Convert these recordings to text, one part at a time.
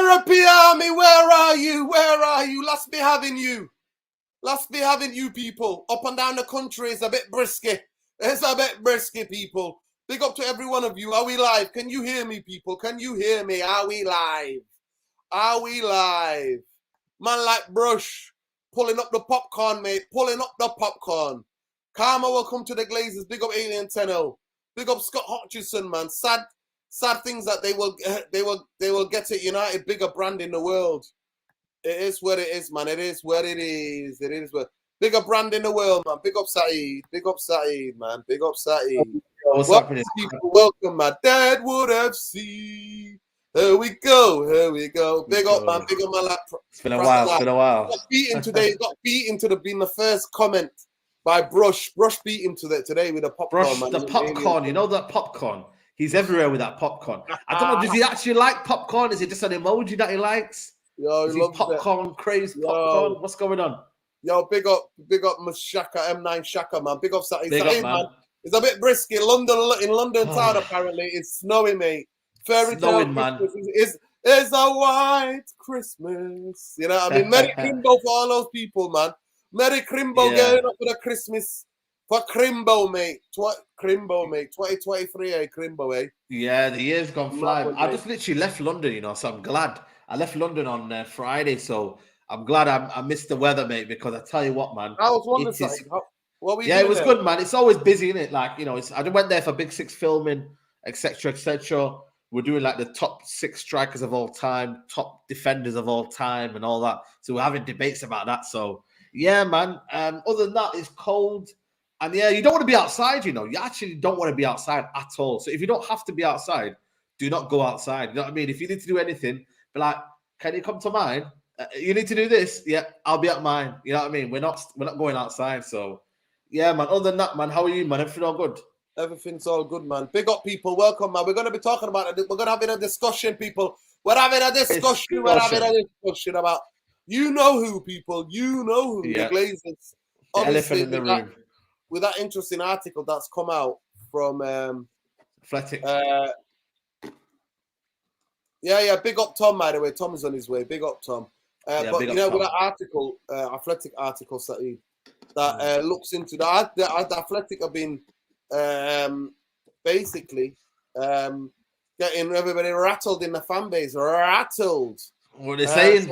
Therapy Army, where are you? Where are you? Let's be having you. Let's be having you people. Up and down the country is a bit brisky. It's a bit brisky, people. Big up to every one of you. Are we live? Can you hear me, people? Can you hear me? Are we live? Are we live? Man like Brush, pulling up the popcorn, mate. Pulling up the popcorn. Karma, welcome to the Glazers. Big up Alien Tenno. Big up Scott Hutchison, man. Sad things that they will get at United, bigger brand in the world. It is what it is, man. It is what it is. It is what bigger brand in the world, man. Big up Saeed. Big up Saeed, man. Big up Saeed. What's happening? Welcome, man. Deadwood FC. Here we go. Here we go. Big up, man. Big up, man. It's been a while. It's been a while. Got beaten today. Got beaten to being the first comment by Brush. Brush beat him today with a popcorn. Brush, man. the popcorn. You know that popcorn. He's everywhere with that popcorn. I don't know. Does he actually like popcorn? Is it just an emoji that he likes? Yo, he loves popcorn, crazy popcorn. What's going on? Yo, big up Shaka, M9 Shaka, man. Big up Saeed. Big up, man. It's a bit brisky. In London town, apparently. It's snowing, mate. Fairy tale man. It's a white Christmas. You know what I mean? Merry Crimbo for all those people, man. Merry Crimbo getting up for the Christmas. For Crimbo, mate. Crimbo, mate. 2023, Crimbo, eh? Yeah, the year's gone flying. I just literally left London, you know, so I'm glad. I left London on Friday, so I'm glad I missed the weather, mate, because I tell you what, man. I was wondering, it was good, man. It's always busy, isn't it? Like, you know, I went there for Big Six filming, etc., etc. We're doing like the top 6 strikers of all time, top defenders of all time, and all that. So we're having debates about that. So, yeah, man. Other than that, it's cold. And yeah, you don't want to be outside, you know. You actually don't want to be outside at all. So if you don't have to be outside, do not go outside. You know what I mean? If you need to do anything, be like, can you come to mine? You need to do this. Yeah, I'll be at mine. You know what I mean? We're not going outside. So yeah, man. Other than that, man, how are you, man? Everything all good? Everything's all good, man. Big up, people. Welcome, man. We're going to be talking about it. We're going to have a discussion, people. We're having a discussion. We're having a discussion about you know who, people. You know who. Yeah. The Glazers. The elephant in the room. With that interesting article that's come out from Athletic. Yeah, big up Tom, by the way. Tom is on his way. Big up Tom. But you know, Tom. With that article, Athletic article, Saeed, that looks into that. The Athletic have been basically getting everybody rattled in the fan base. Rattled. What are they saying?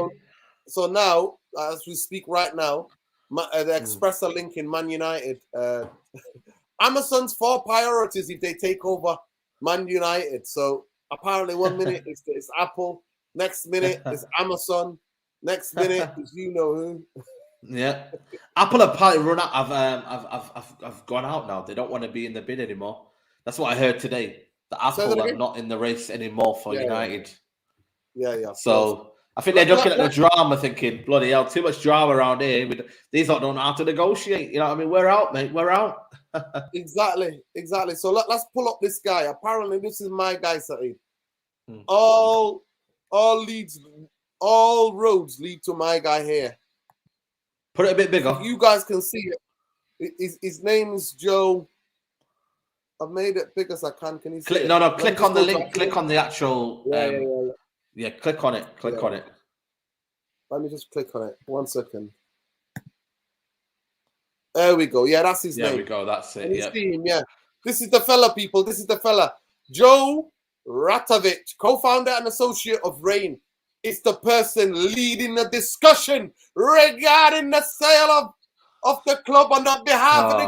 So now, as we speak right now, the Express are linking Man United. Amazon's 4 priorities if they take over Man United. So apparently 1 minute it's Apple, next minute it's Amazon, next minute is you know who. Yeah, Apple have probably run out. I've gone out now. They don't want to be in the bid anymore. That's what I heard today. The Apple are not in the race anymore for United. Yeah. So I think they're looking at the drama, thinking, bloody hell, too much drama around here. These lot don't know how to negotiate. You know what I mean? We're out, mate. We're out. Exactly. So let's pull up this guy. Apparently, this is my guy, Saeed. All roads lead to my guy here. Put it a bit bigger. You guys can see it. His name is Joe. I've made it big as I can. Can you see it? No. Click on the link. Click on the actual. Yeah, click on it. Click on it. Let me just click on it. 1 second. There we go. Yeah, that's his name. There we go. That's it. Yeah. See him, yeah. This is the fella, people. This is the fella. Joe Ratovich, co-founder and associate of Rain. It's the person leading the discussion regarding the sale of the club on behalf of the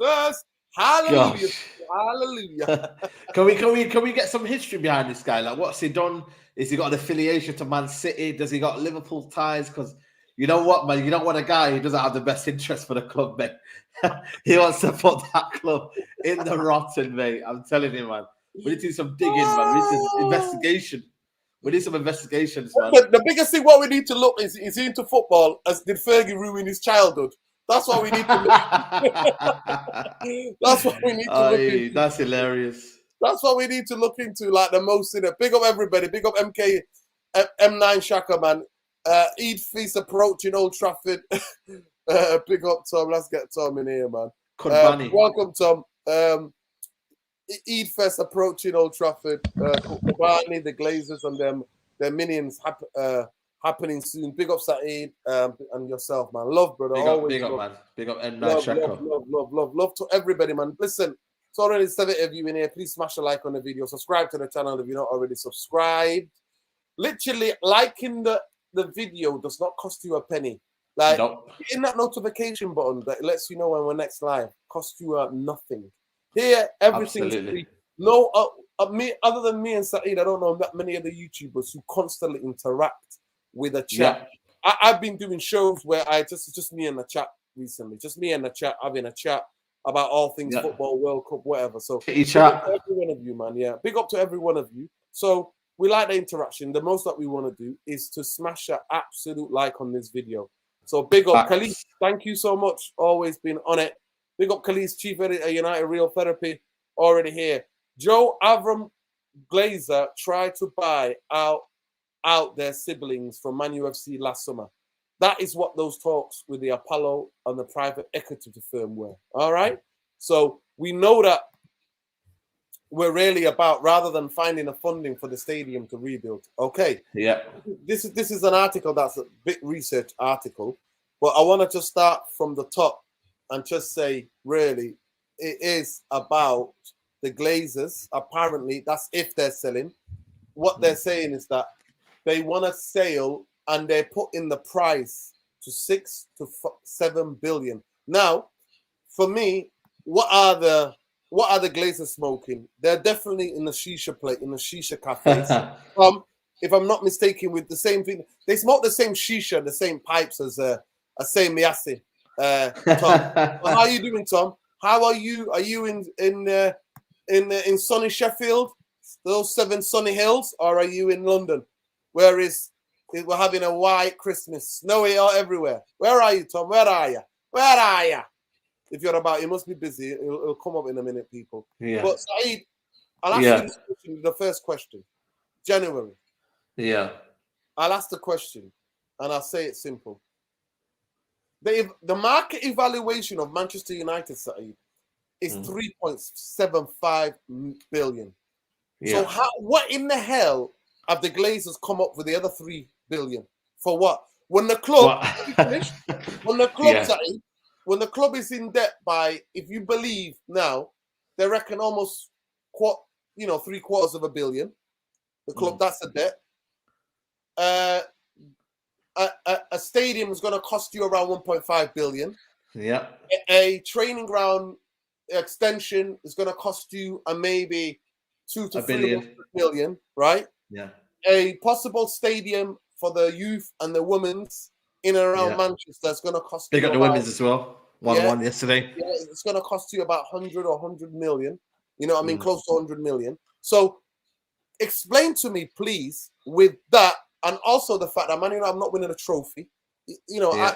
Glazers. Hallelujah. Gosh. Hallelujah. Can we get some history behind this guy? Like, what's he done? Has he got an affiliation to Man City? Does he got Liverpool ties? Because you know what, man, you don't want a guy who doesn't have the best interest for the club, mate. He wants to put that club in the rotten, mate. I'm telling you, man. We need to do some digging, man. We need some investigation. We need some investigations, man. The biggest thing what we need to look is he into football, as did Fergie ruin his childhood? That's what we need to look. That's what we need to look into. That's hilarious. That's what we need to look into, like the most in it. Big up everybody. Big up M9 Shaka, man. Eid feast approaching Old Trafford. Big up Tom. Let's get Tom in here, man. Welcome, Tom. Eid Fest approaching Old Trafford. Barney, the Glazers, and them their minions happening soon. Big up Saeed and yourself, man. Love, brother. Big up, man. Big up, and love to everybody, man. Listen, it's already 70 of you in here. Please smash a like on the video. Subscribe to the channel if you're not already subscribed. Literally, liking the video does not cost you a penny. Like, hitting that notification button that lets you know when we're next live costs you nothing. Here, everything's free. No, me, other than me and Saeed, I don't know that many other YouTubers who constantly interact with a chat. Yeah. I've been doing shows where it's just me and the chat recently. Just me and the chat, having a chat about all things football, World Cup, whatever. So big up to every one of you, man. Yeah, big up to every one of you. So we like the interaction. The most that we want to do is to smash an absolute like on this video. So big up, Khalid. Thank you so much. Always been on it. Big up, Khalid, Chief Editor, United Real Therapy, already here. Joe Avram Glazer tried to buy out their siblings from Man UFC last summer. That is what those talks with the Apollo and the private equity firm were. All right. So we know that we're really about, rather than finding a funding for the stadium to rebuild. Okay. Yeah. This is an article that's a big research article, but I want to just start from the top and just say, really, it is about the Glazers. Apparently, that's if they're selling. What they're saying is that they want a sale and they put in the price to 6 to 7 billion. Now, for me, what are the Glazers smoking? They're definitely in the shisha plate, in the shisha cafes. If I'm not mistaken, with the same thing, they smoke the same shisha, the same pipes as same Miyasi. Tom, how are you doing, Tom? How are you? Are you in sunny Sheffield, those 7 sunny hills, or are you in London, where we're having a white Christmas, snowy all everywhere? Where are you, Tom? Where are you? Where are you? If you're about, you must be busy. It'll come up in a minute, people. Yeah. But Saeed, I'll ask you this question, the first question. January. Yeah. I'll ask the question, and I'll say it simple. The market evaluation of Manchester United, Saeed, is 3.75 billion. Yeah. So what in the hell have the Glazers come up with the other 3 billion for? What? When the club finished, when the club Saeed, when the club is in debt by, if you believe now, they reckon almost 3/4 billion. The club, that's the debt. A stadium is going to cost you around 1.5 billion. Yeah. A training ground extension is going to cost you maybe 2 to 3 million, right? Yeah. A possible stadium for the youth and the women's in and around Manchester is going to cost you. They got the women's as well. 1-1 yesterday. Yeah, it's going to cost you about 100 or 100 million. You know what I mean? Close to 100 million. So explain to me, please, with that, and also the fact that Man United, I'm not winning a trophy. You know,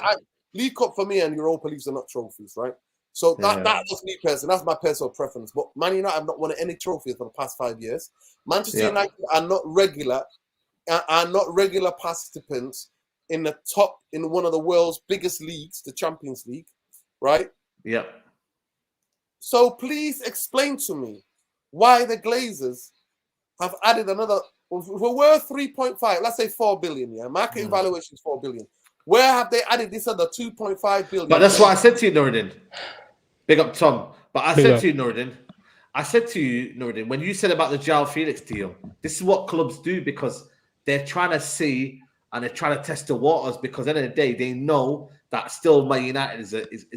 League Cup for me and Europa Leagues are not trophies, right? So that's me personally. That's my personal preference. But Man United have not won any trophies for the past 5 years. Manchester United are not regular participants in the top, in one of the world's biggest leagues, the Champions League, right? Yeah. So please explain to me why the Glazers have added another. We're worth 3.5, let's say 4 billion. Yeah, market evaluation is 4 billion. Where have they added this other 2.5 billion? But that's what I said to you, Nuruddin. Big up, Tom. But I said to you, Nuruddin, when you said about the João Felix deal, this is what clubs do, because they're trying to see and they're trying to test the waters, because at the end of the day, they know that still Man United is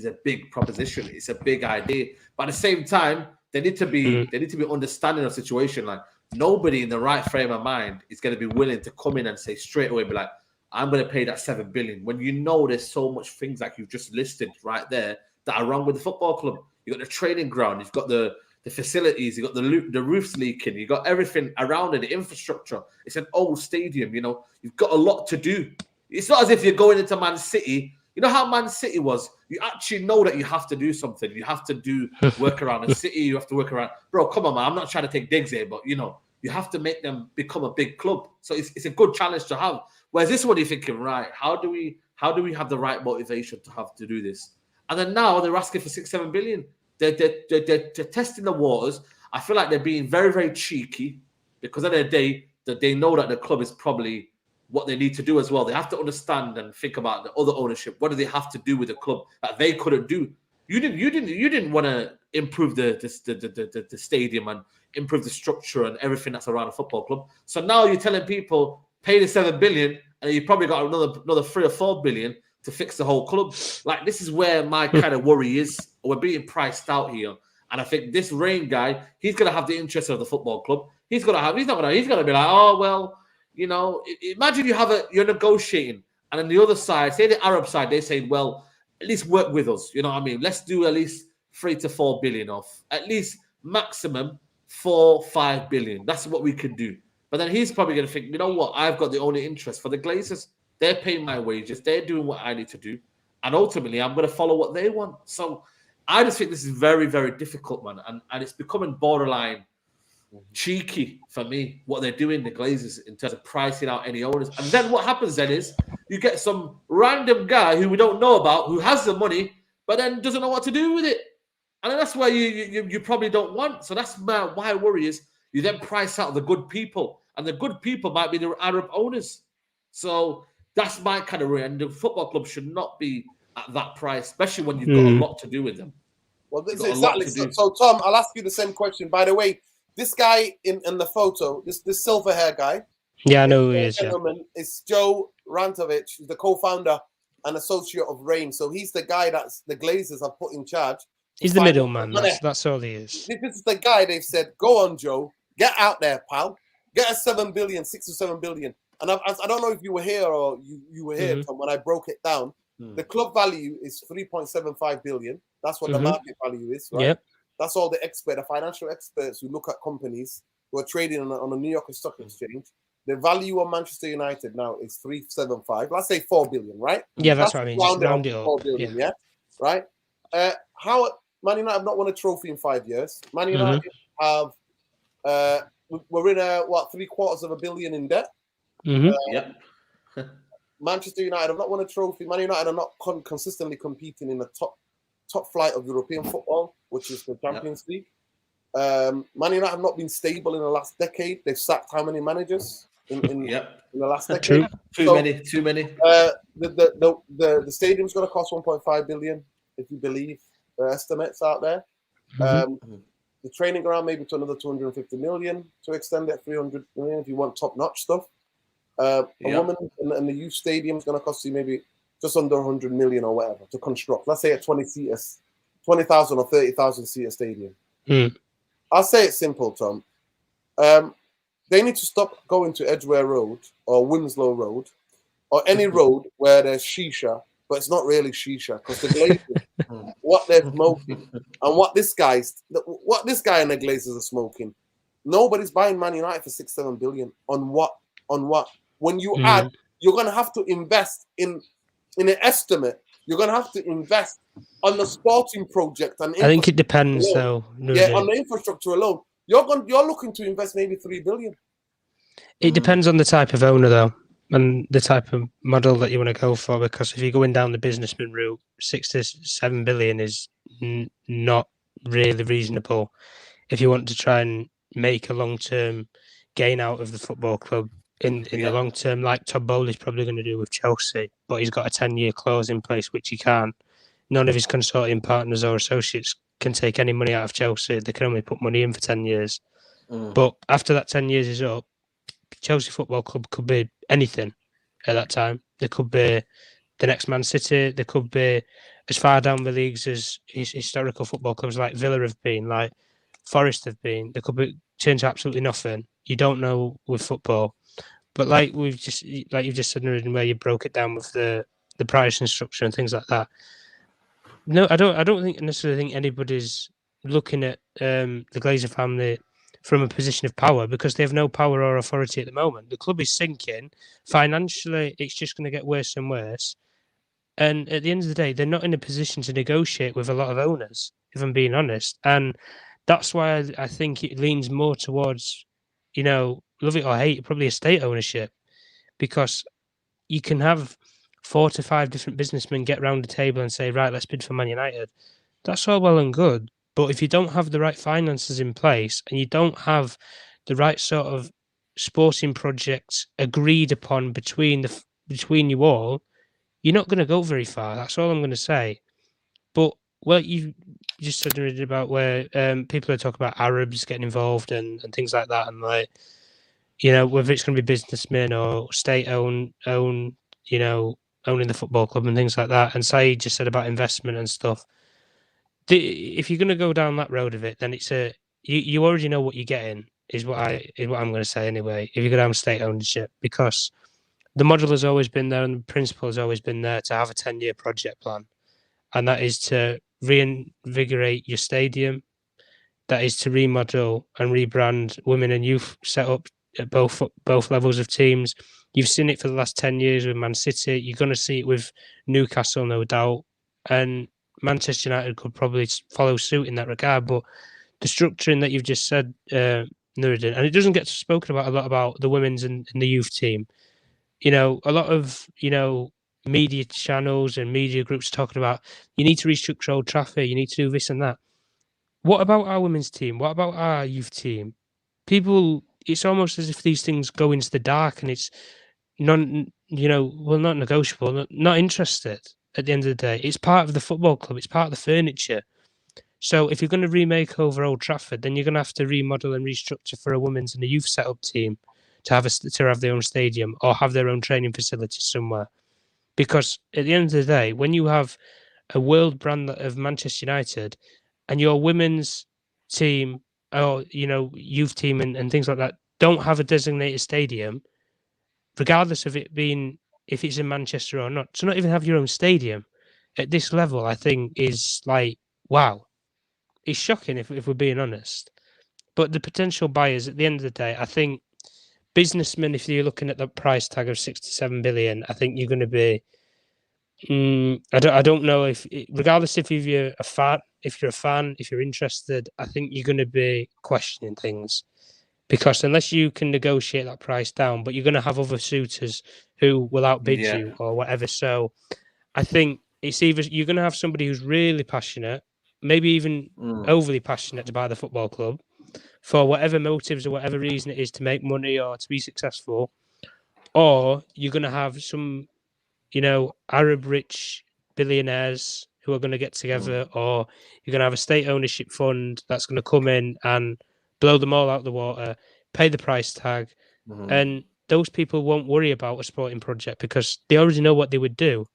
a big proposition. It's a big idea. But at the same time, they need to be understanding of the situation. Like, nobody in the right frame of mind is going to be willing to come in and say straight away, be like, I'm going to pay that 7 billion, when you know there's so much things like you've just listed right there that are wrong with the football club. You've got the training ground, you've got the facilities, you've got the roofs leaking, you've got everything around it, the infrastructure. It's an old stadium, you know. You've got a lot to do. It's not as if you're going into Man City. You know how Man City was? You actually know that you have to do something. You have to do work around the city. You have to work around. Bro, come on, man. I'm not trying to take digs here, but, you know, you have to make them become a big club. So it's a good challenge to have. Whereas this one, you're thinking, right, how do we have the right motivation to have to do this? And then now they're asking for 6-7 billion. They're testing the waters. I feel like they're being very, very cheeky, because at the end of the day, that they know that the club is probably what they need to do as well. They have to understand and think about the other ownership. What do they have to do with the club that they couldn't do? You didn't want to improve the stadium and improve the structure and everything that's around a football club. So now you're telling people pay the 7 billion and you probably got another 3 or 4 billion to fix the whole club. Like, this is where my kind of worry is. We're being priced out here. And I think this Rain guy, he's going to have the interest of the football club. He's going to be like, oh, well, you know, imagine you're negotiating. And on the other side, say the Arab side, they say, well, at least work with us. You know what I mean? Let's do at least 3 to 4 billion off. At least maximum 4-5 billion. That's what we can do. But then he's probably going to think, you know what? I've got the only interest for the Glazers. They're paying my wages. They're doing what I need to do. And ultimately, I'm going to follow what they want. So I just think this is very, very difficult, man. And it's becoming borderline cheeky for me, what they're doing, the Glazers, in terms of pricing out any owners. And then what happens then is you get some random guy who we don't know about, who has the money, but then doesn't know what to do with it. And that's where you probably don't want. So that's my worry is you then price out the good people. And the good people might be the Arab owners. So that's my kind of worry. And the football club should not be at that price, especially when you've got a lot to do with them. Well, exactly. So, Tom, I'll ask you the same question. By the way, this guy in the photo, this silver hair guy. Yeah, I know who he is. Gentleman, is Joe Rantovich, the co-founder and associate of Rain. So he's the guy that's the Glazers have put in charge. He's the middleman. That's all he is. This is the guy they've said, go on, Joe, get out there, pal. Get us 7 billion, 6 or 7 billion. And I don't know if you were here or you were here, Tom, when I broke it down. The club value is 3.75 billion. That's what the market value is, right? Yep. That's all the financial experts who look at companies who are trading on a New York Stock Exchange. The value of Manchester United now is 375. Let's say 4 billion, right? Yeah, that's what I mean. Just round it up. 4 billion, yeah? Right? How Man United have not won a trophy in 5 years. Man United have we're in 3/4 billion in debt. Yep. Manchester United have not won a trophy. Man United are not consistently competing in the top flight of European football, which is the Champions League. Man United have not been stable in the last decade. They've sacked how many managers in the last decade? Too many. The stadium's going to cost 1.5 billion, if you believe the estimates out there. The training ground maybe to another 250 million to extend it, 300 million if you want top-notch stuff. A woman in the youth stadium is going to cost you maybe just under 100 million or whatever to construct. Let's say a 20,000 or 30,000 seater stadium. I'll say it simple, Tom. They need to stop going to Edgware Road or Winslow Road or any road where there's shisha, but it's not really shisha because the Glazers, what they're smoking and what this guy and the Glazers are smoking. Nobody's buying Man United for 6-7 billion. On what? When you add, you're going to have to invest in an estimate. You're going to have to invest on the sporting project. And I think it depends, though. Yeah, on the infrastructure alone, you're looking to invest maybe 3 billion. It depends on the type of owner, though, and the type of model that you want to go for. Because if you're going down the businessman route, 6 to 7 billion is not really reasonable. If you want to try and make a long-term gain out of the football club in the long term, like Todd Bowley's probably going to do with Chelsea, but he's got a 10-year clause in place, which he can't. None of his consortium partners or associates can take any money out of Chelsea. They can only put money in for 10 years. But after that 10 years is up, Chelsea Football Club could be anything at that time. They could be the next Man City. They could be as far down the leagues as historical football clubs like Villa have been, like Forest have been. They could be turned to absolutely nothing. You don't know with football. But like you've just said, where you broke it down with the pricing structure and things like that. No, I don't necessarily think anybody's looking at the Glazer family from a position of power because they have no power or authority at the moment. The club is sinking financially. It's just going to get worse and worse. And at the end of the day, they're not in a position to negotiate with a lot of owners, if I'm being honest. And that's why I think it leans more towards, love it or hate, probably estate ownership, because you can have 4 to 5 different businessmen get round the table and say, right, let's bid for Man United. That's all well and good. But if you don't have the right finances in place and you don't have the right sort of sporting projects agreed upon between you all, you're not going to go very far. That's all I'm going to say. But you just said about where people are talking about Arabs getting involved and things like that, and like, you know, whether it's going to be businessmen or state-owned, you know, owning the football club and things like that. And Saeed just said about investment and stuff. If you're going to go down that road of it, then it's you already know what you're getting. Is what I'm going to say anyway. If you go down state ownership, because the model has always been there and the principle has always been there to have a 10-year project plan, and that is to reinvigorate your stadium. That is to remodel and rebrand women and youth set up at both levels of teams. You've seen it for the last 10 years with Man City. You're going to see it with Newcastle, no doubt. And Manchester United could probably follow suit in that regard. But the structuring that you've just said, Nuruddin, and it doesn't get spoken about a lot about the women's and the youth team. You know, a lot of, you know, media channels and media groups talking about you need to restructure Old Trafford, you need to do this and that. What about our women's team? What about our youth team? People, it's almost as if these things go into the dark and it's not negotiable, not interested at the end of the day. It's part of the football club, it's part of the furniture. So if you're going to remake over Old Trafford, then you're going to have to remodel and restructure for a women's and a youth setup team to have their own stadium or have their own training facilities somewhere. Because at the end of the day, when you have a world brand of Manchester United and your women's team or, you know, youth team and things like that don't have a designated stadium, regardless of it being if it's in Manchester or not, to not even have your own stadium at this level, I think is like, wow. It's shocking if we're being honest. But the potential buyers at the end of the day, I think businessmen, if you're looking at the price tag of 67 billion, I think you're going to be. I don't know if, regardless if you're a fan, if you're interested, I think you're going to be questioning things, because unless you can negotiate that price down, but you're going to have other suitors who will outbid you or whatever. So I think it's either you're going to have somebody who's really passionate, maybe even overly passionate to buy the football club for whatever motives or whatever reason it is to make money or to be successful, or you're going to have some, you know, Arab rich billionaires who are going to get together, or you're going to have a state ownership fund that's going to come in and blow them all out of the water, pay the price tag, and those people won't worry about a sporting project because they already know what they would do.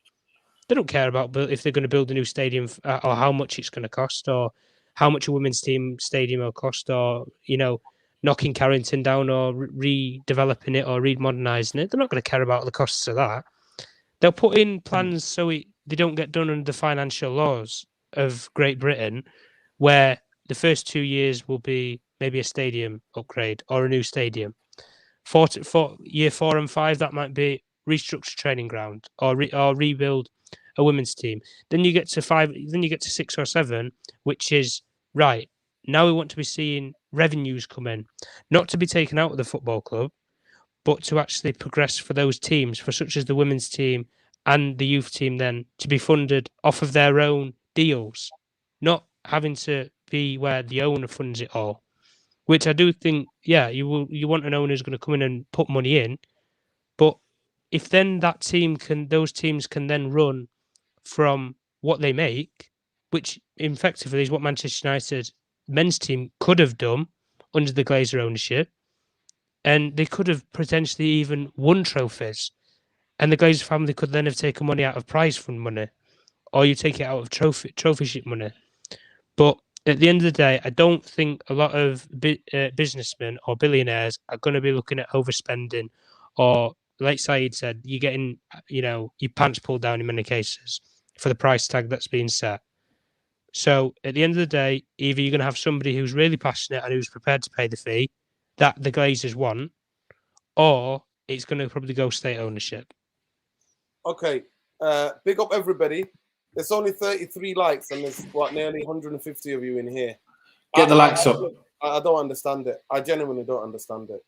They don't care about if they're going to build a new stadium or how much it's going to cost or how much a women's team stadium will cost, or, you know, knocking Carrington down or redeveloping it or remodernising it. They're not going to care about the costs of that. They'll put in plans so they don't get done under the financial laws of Great Britain, where the first 2 years will be maybe a stadium upgrade or a new stadium. For year 4 and 5, that might be restructure training ground or rebuild a women's team. Then you get to 5. Then you get to 6 or 7, which is right. Now we want to be seeing revenues come in, not to be taken out of the football club, but to actually progress for those teams, for such as the women's team and the youth team, then to be funded off of their own deals, not having to be where the owner funds it all. Which I do think, yeah, you want an owner who's going to come in and put money in, but if then those teams can then run from what they make, which effectively is what Manchester United men's team could have done under the Glazer ownership, and they could have potentially even won trophies, and the Glazer family could then have taken money out of prize fund money, or you take it out of trophyship money. But at the end of the day, I don't think a lot of businessmen or billionaires are going to be looking at overspending, or, like Saeed said, you're getting, you know, your pants pulled down in many cases for the price tag that's being set. So at the end of the day, either you're going to have somebody who's really passionate and who's prepared to pay the fee that the Glazers want, or it's going to probably go state ownership. Okay, big up everybody. There's only 33 likes and there's nearly 150 of you in here. Get the likes up. I don't understand it. I genuinely don't understand it.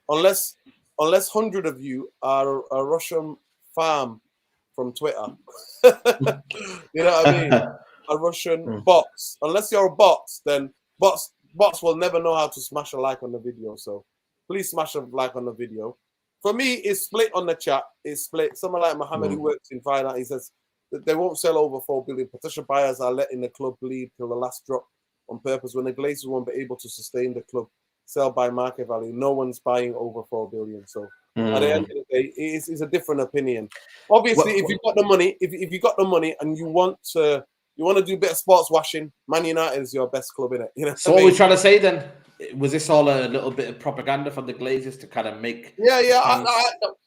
Unless 100 of you are a Russian farm from Twitter. You know what I mean? A Russian bots. Unless you're a bot, then bots will never know how to smash a like on the video. So please smash a like on the video. For me, it's split on the chat. It's split. Someone like Mohammed who works in finance, he says that they won't sell over 4 billion. Potential buyers are letting the club bleed till the last drop on purpose. When the Glazers won't be able to sustain the club, sell by market value. No one's buying over 4 billion. So at the end of the day, it's a different opinion. Obviously, if you've got the money, if you got the money and you want to do a bit of sports washing, Man United is your best club, innit? You know. So what we're trying to say then? Was this all a little bit of propaganda from the Glazers to kind of make? Yeah.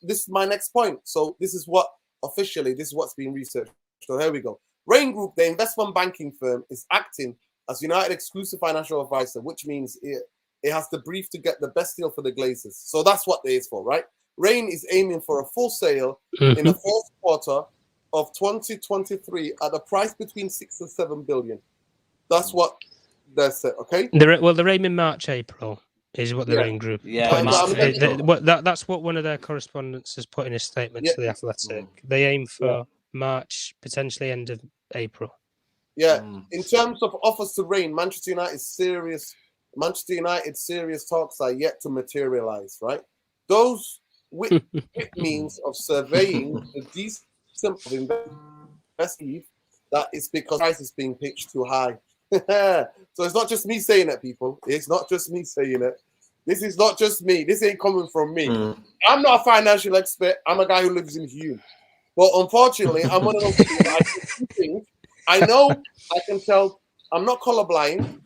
This is my next point. So this is what's being researched. So here we go. Rain Group, the investment banking firm, is acting as United exclusive financial advisor, which means it has the brief to get the best deal for the Glazers. So that's what it is for, right? Rain is aiming for a full sale in the first quarter of 2023 at a price between 6 and 7 billion. That's what they said, okay? They're aiming March, April is what the Rain Group. That's what one of their correspondents has put in his statement to the Athletic. They aim for March, potentially end of April. Yeah. In terms of offers to Rain, Manchester United's serious talks are yet to materialize, right? Those with means of surveying the decent investment that is because price is being pitched too high. So it's not just me saying it, people. It's not just me saying it. This is not just me. This ain't coming from me. I'm not a financial expert. I'm a guy who lives in Hume. But unfortunately, I'm one of those people that I can do things. I know, I can tell. I'm not colorblind,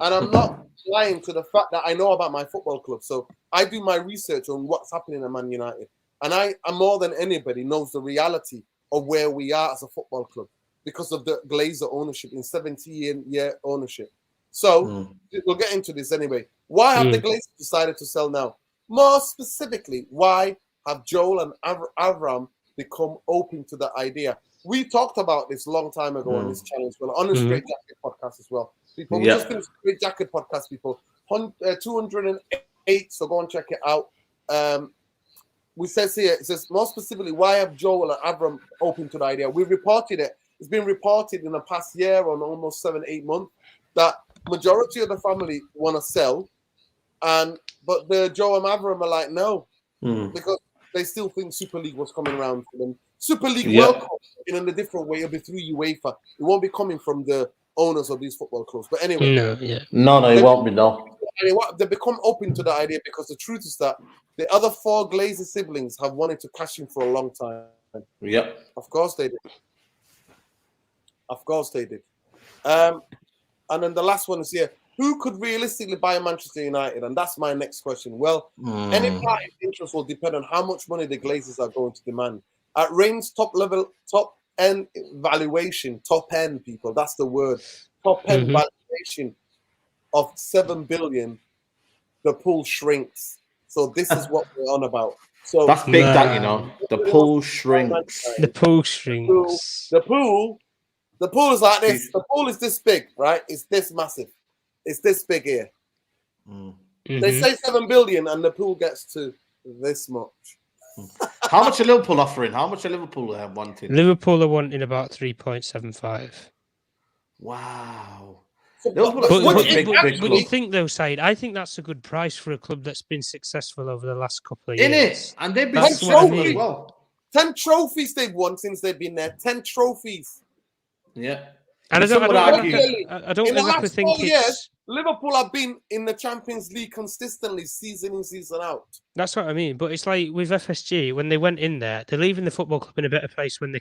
and I'm not lying to the fact that I know about my football club. So I do my research on what's happening at Man United. And I more than anybody knows the reality of where we are as a football club because of the Glazer ownership in 17-year ownership. So we'll get into this anyway. Why have the Glazers decided to sell now? More specifically, why have Joel and Avram become open to the idea? We talked about this a long time ago on this channel as well, on the Straight Jacket podcast as well. People, we just finished Straight Jacket podcast, people. 208, so go and check it out. We says here, it says, more specifically, why have Joel and Avram open to the idea? We reported it. It's been reported in the past year or almost 7-8 months that majority of the family want to sell, but the Joel and Avram are like, no, because they still think Super League was coming around for them. Super League will come in a different way. It'll be through UEFA. It won't be coming from the owners of these football clubs. But anyway. No, it won't be, no. They become open to the idea because the truth is that the other 4 Glazer siblings have wanted to cash in for a long time. Yep. Of course they did. And then the last one is here. Who could realistically buy Manchester United? And that's my next question. Well, any party's interest will depend on how much money the Glazers are going to demand. At Rain's top end valuation, top end, people, that's the word, top end valuation of 7 billion, the pool shrinks. So this is what we're on about. So that's big, that, you know. The pool shrinks. The pool shrinks. The pool is like this. The pool is this big, right? It's this massive. It's this big here. They say 7 billion and the pool gets to this much. How much are Liverpool offering? How much are Liverpool wanting? Liverpool are wanting about 3.75. Wow. But you think though, Said? I think that's a good price for a club that's been successful over the last couple of years. In it, and they've been 10 trophies as well. 10 trophies they've won since they've been there. 10 trophies. Yeah. And I don't exactly think 4 years, Liverpool have been in the Champions League consistently, season in, season out. That's what I mean. But it's like with FSG, when they went in there, they're leaving the football club in a better place when they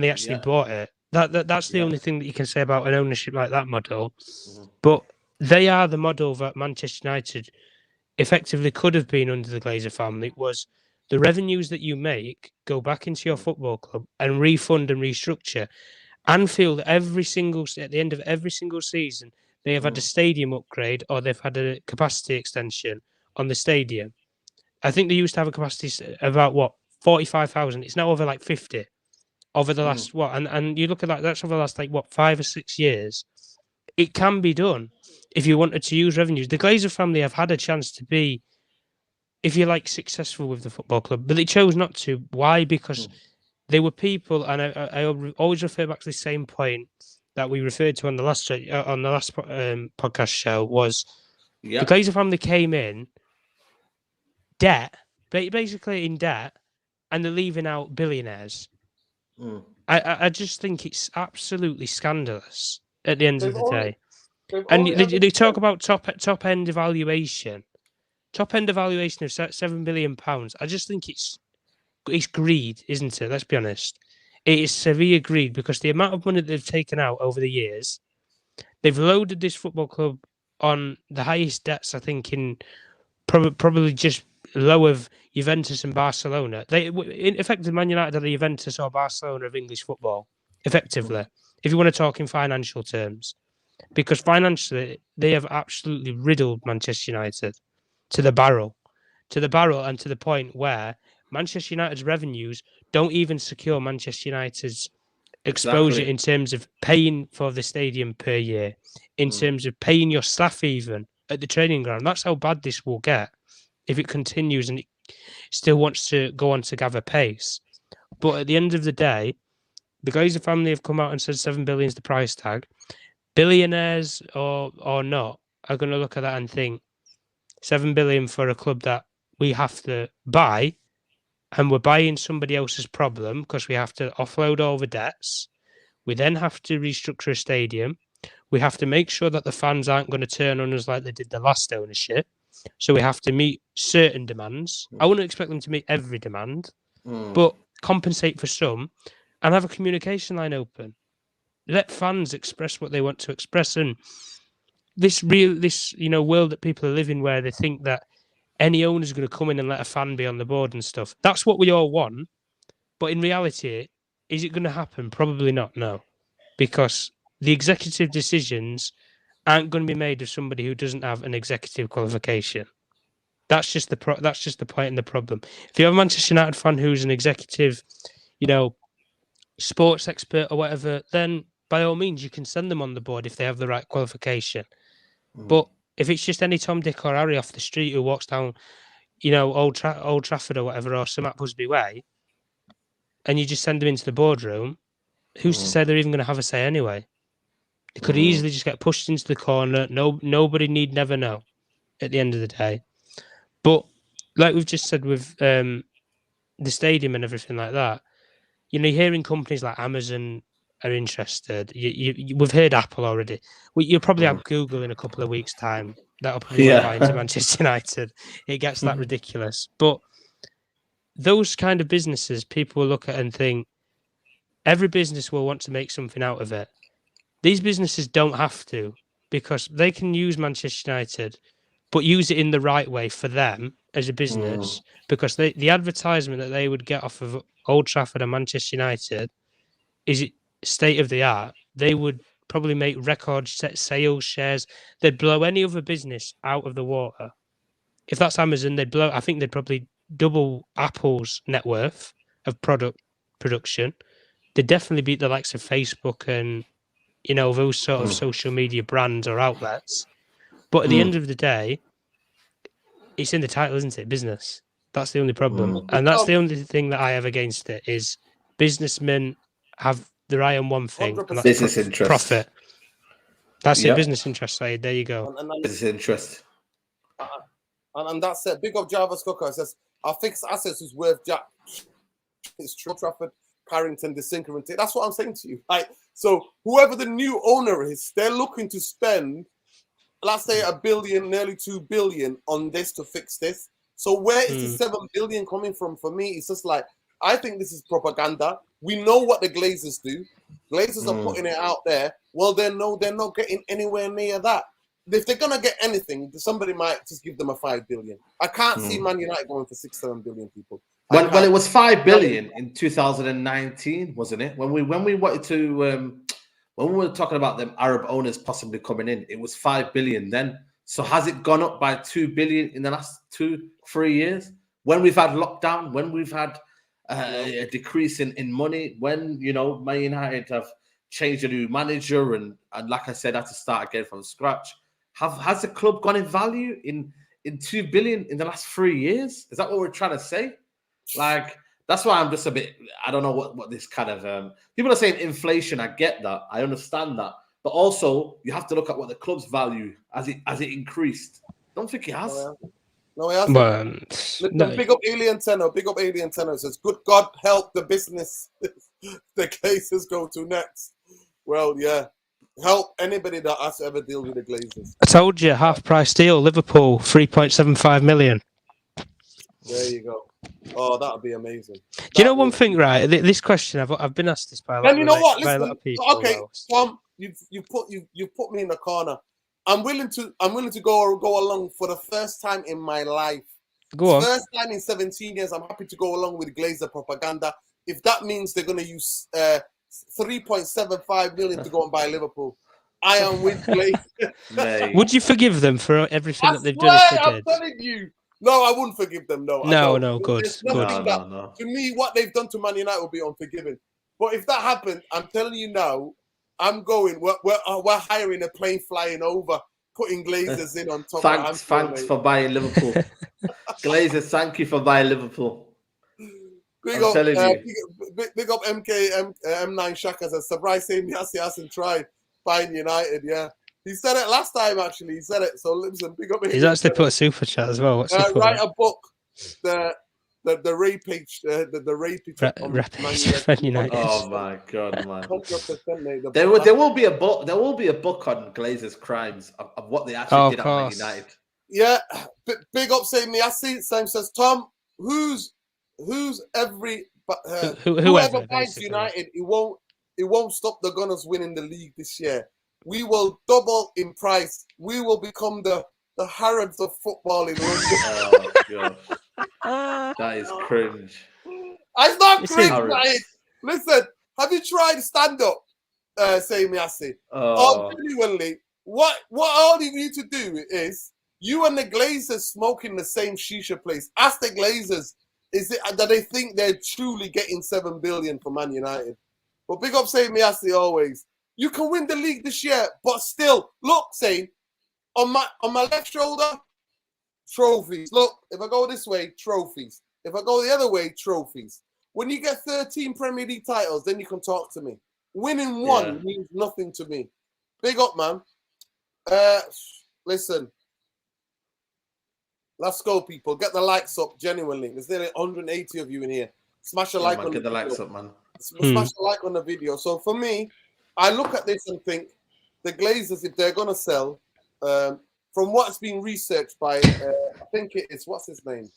actually bought it. That's the only thing that you can say about an ownership like that model. But they are the model that Manchester United effectively could have been under the Glazer family. Was the revenues that you make go back into your football club and refund and restructure. Anfield, at the end of every single season, they have had a stadium upgrade or they've had a capacity extension on the stadium. I think they used to have a capacity about 45,000. It's now over like 50 over the last and you look at that's over the last 5 or 6 years. It can be done if you wanted to use revenues. The Glazer family have had a chance to be, if you like, successful with the football club, but they chose not to. Why? Because they were people, and I always refer back to the same point that we referred to on the last podcast show, was the Glazer family came in debt, basically in debt, and they're leaving out billionaires. I just think it's absolutely scandalous at the end of the day. And they talk about top end evaluation. Top end evaluation of £7 billion. I just think it's greed, isn't it? Let's be honest. It is severe greed because the amount of money they've taken out over the years, they've loaded this football club on the highest debts, I think, in probably just low of Juventus and Barcelona. In effect, Man United are the Juventus or Barcelona of English football, effectively, if you want to talk in financial terms. Because financially, they have absolutely riddled Manchester United to the barrel, and to the point where Manchester United's revenues don't even secure Manchester United's exposure in terms of paying for the stadium per year, in terms of paying your staff even at the training ground. That's how bad this will get if it continues and it still wants to go on to gather pace. But at the end of the day, the Glazer family have come out and said 7 billion is the price tag. Billionaires or not are going to look at that and think 7 billion for a club that we have to buy, and we're buying somebody else's problem because we have to offload all the debts. We then have to restructure a stadium. We have to make sure that the fans aren't going to turn on us like they did the last ownership. So we have to meet certain demands. I wouldn't expect them to meet every demand, but compensate for some and have a communication line open. Let fans express what they want to express. And this world that people are living where they think that any owner is going to come in and let a fan be on the board and stuff. That's what we all want. But in reality, is it going to happen? Probably not, no. Because the executive decisions aren't going to be made of somebody who doesn't have an executive qualification. That's just the point and the problem. If you have a Manchester United fan who's an executive, sports expert or whatever, then by all means you can send them on the board if they have the right qualification. But if it's just any Tom, Dick, or Harry off the street who walks down, Old Trafford or whatever, or St Matt Busby Way, and you just send them into the boardroom, who's to say they're even going to have a say anyway? They could easily just get pushed into the corner. Nobody need never know at the end of the day. But like we've just said with the stadium and everything like that, you're hearing companies like Amazon are interested. We've heard Apple already. You'll probably have Google in a couple of weeks' time. That'll probably buy into Manchester United. It gets that ridiculous. But those kind of businesses, people will look at and think, every business will want to make something out of it. These businesses don't have to, because they can use Manchester United, but use it in the right way for them as a business, because the advertisement that they would get off of Old Trafford and Manchester United is state of the art. They would probably make record set sales shares. They'd blow any other business out of the water. If that's Amazon, I think they'd probably double Apple's net worth of production. They'd definitely beat the likes of Facebook and those sort of social media brands or outlets. But at the end of the day, it's in the title, isn't it? Business. That's the only problem. And that's the only thing that I have against it is businessmen have their eye on one thing. And that's business interest. Profit. That's it. Business interest, Said. There you go. Business interest. And that's it. Big up Jarvis Cocker says, our fixed assets is worth Jack. It's true. Trafford, Carrington, the Synchronity. That's what I'm saying to you. So whoever the new owner is, they're looking to spend, let's say, $1 billion, nearly $2 billion on this to fix this. So where is the $7 billion coming from? For me, it's just like, I think this is propaganda. We know what the Glazers do. Glazers are putting it out there. Well, they're not getting anywhere near that. If they're gonna get anything, somebody might just give them a $5 billion. I can't see Man United going for $6-7 billion. People. Well, it was $5 billion in 2019, wasn't it? When we wanted to, when we were talking about them Arab owners possibly coming in, it was $5 billion then. So has it gone up by $2 billion in the last 2-3 years? When we've had lockdown, when we've had a decrease in money, when Man United have changed a new manager and like I said, had to start again from scratch. Has the club gone in value in $2 billion in the last 3 years? Is that what we're trying to say? Like, that's why I'm just a bit, I don't know what this kind of, people are saying inflation. I get that. I understand that. But also, you have to look at what the club's value as it increased. I don't think it has. No, he hasn't. But, Listen, big up Alien Tenor. Big up Alien Tenor. Says, good God help the business the Glazers go to next. Well, yeah. Help anybody that has to ever deal with the Glazers. I told you, half price deal, Liverpool, 3.75 million. There you go. Oh, that would be amazing. Do you know one thing, right? This question, I've been asked this by a lot, Then you know what? by a Listen, lot of people. okay, Though. Tom, you've put me in the corner. I'm willing to go along for the first time in my life. Go on. First time in 17 years, I'm happy to go along with Glazer propaganda. If that means they're going to use 3.75 million to go and buy Liverpool, I am with Glazer. Would you forgive them for everything that they've done if they did? I'm telling you. No, I wouldn't forgive them. No, No, good. There's nothing No. To me, what they've done to Man United will be unforgiving. But if that happened, I'm telling you now, I'm going. We're hiring a plane flying over, putting Glazers in on top. Thanks for buying Liverpool. Glazers, thank you for buying Liverpool. Big up MK M9 Shaka says, surprise saying Yassi hasn't tried buying United. Yeah, he said it last time. Actually, he said it. So listen, big up. He's actually put a super chat as well. What's write a book. The rapage, the rapage Man United. Oh my God, man! 100%, mate. There will be a book. There will be a book on Glazer's crimes of what they actually did at Man United. Yeah, big up saying me. I see. Sam says, Tom, who's every whoever buys United, it won't stop the Gunners winning the league this year. We will double in price. We will become the Harrods of football in London. Oh gosh, that is cringe. It's not cringe, right? Listen, have you tried stand up? Say me, I say. Oh, genuinely, what all you need to do is you and the Glazers smoking the same shisha place. Ask the Glazers, is it that they think they're truly getting 7 billion for Man United? But big up, say me, I say always. You can win the league this year, but still, look, say on my left shoulder, trophies. Look, if I go this way, trophies. If I go the other way, trophies. When you get 13 Premier League titles, then you can talk to me. Winning one means nothing to me. Big up, man. Listen. Let's go, people. Get the likes up, genuinely. There's nearly 180 of you in here. Smash a like on the video. Likes up, man. Smash a like on the video. So for me, I look at this and think the Glazers, if they're going to sell, from what's been researched by, I think it's, what's his name?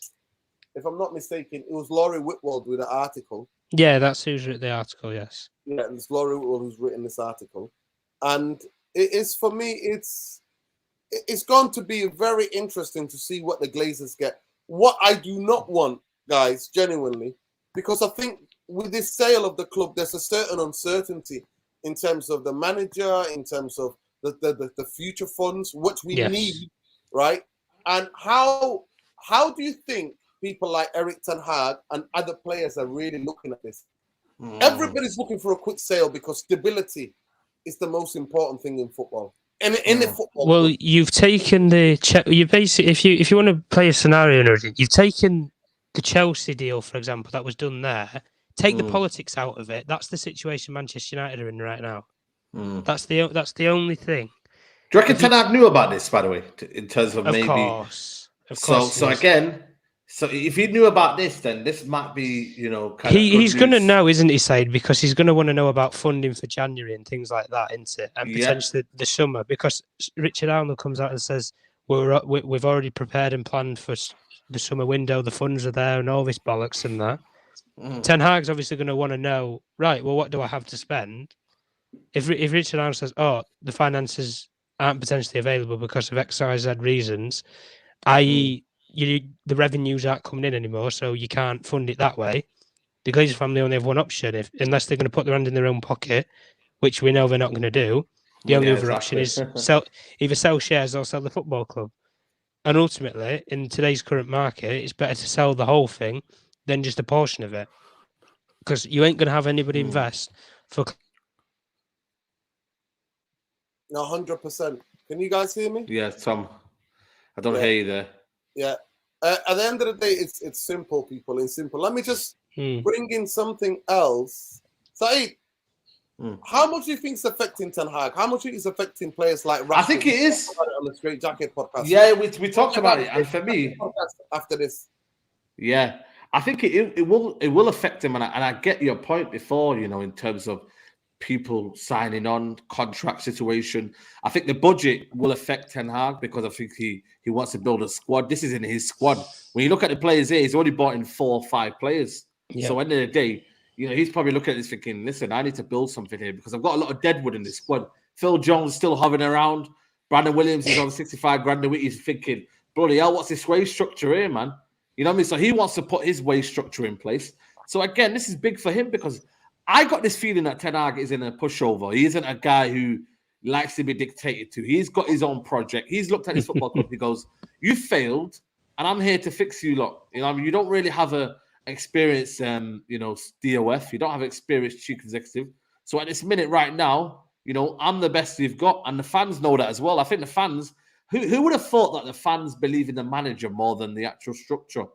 If I'm not mistaken, it was Laurie Whitwell with an article. Yeah, that's who's written the article, yes. Yeah, it's Laurie Whitwell who's written this article. And it is, for me, it's going to be very interesting to see what the Glazers get. What I do not want, guys, genuinely, because I think with this sale of the club, there's a certain uncertainty in terms of the manager, in terms of the future funds, which we need, right? And how do you think people like Eric Ten Hag and other players are really looking at this? Everybody's looking for a quick sale because stability is the most important thing in football. In the football. Well, you've taken you basically, if you want to play a scenario, you've taken the Chelsea deal, for example, that was done there. Take the politics out of it. That's the situation Manchester United are in right now. That's the only thing. Do you reckon Ten Hag knew about this, by the way, in terms of maybe? Of course. So again, if he knew about this, then this might be, he's going to know, isn't he, Said? Because he's going to want to know about funding for January and things like that, isn't it? And potentially the summer, because Richard Arnold comes out and says we've already prepared and planned for the summer window. The funds are there and all this bollocks and that. Ten Hag's obviously going to want to know, right? Well, what do I have to spend? If Richard Arnold says, "Oh, the finances aren't potentially available because of X, Y, Z reasons," i.e., the revenues aren't coming in anymore, so you can't fund it that way. The Glazer family only have one option, unless they're going to put their hand in their own pocket, which we know they're not going to do. The only other option is either sell shares or sell the football club. And ultimately, in today's current market, it's better to sell the whole thing than just a portion of it, because you ain't going to have anybody invest for. 100%. Can you guys hear me? Yeah, Tom. I don't hear you there. Yeah. At the end of the day, it's simple, people. It's simple. Let me just bring in something else. Saeed, How much do you think it's affecting Ten Hag? How much is affecting players like Ratcliffe? I think it is. On the Straight Jacket podcast. Yeah, we talked about it, and for me, after this, yeah, I think it will affect him, and I get your point before, in terms of people signing on, contract situation. I think the budget will affect Ten Hag because I think he wants to build a squad. This is in his squad. When you look at the players here, he's only bought in 4 or 5 players. Yeah. So at the end of the day, he's probably looking at this thinking, listen, I need to build something here because I've got a lot of deadwood in this squad. Phil Jones still hovering around. Brandon Williams is on 65 grand a week. He's thinking, bloody hell, what's this wage structure here, man? You know what I mean? So he wants to put his wage structure in place. So again, this is big for him because I got this feeling that Ten Hag isn't a pushover. He isn't a guy who likes to be dictated to. He's got his own project. He's looked at his football club. He goes, you failed, and I'm here to fix you lot. You don't really have a experienced, DOF. You don't have experienced chief executive. So at this minute right now, I'm the best you've got, and the fans know that as well. I think the fans, who would have thought that the fans believe in the manager more than the actual structure?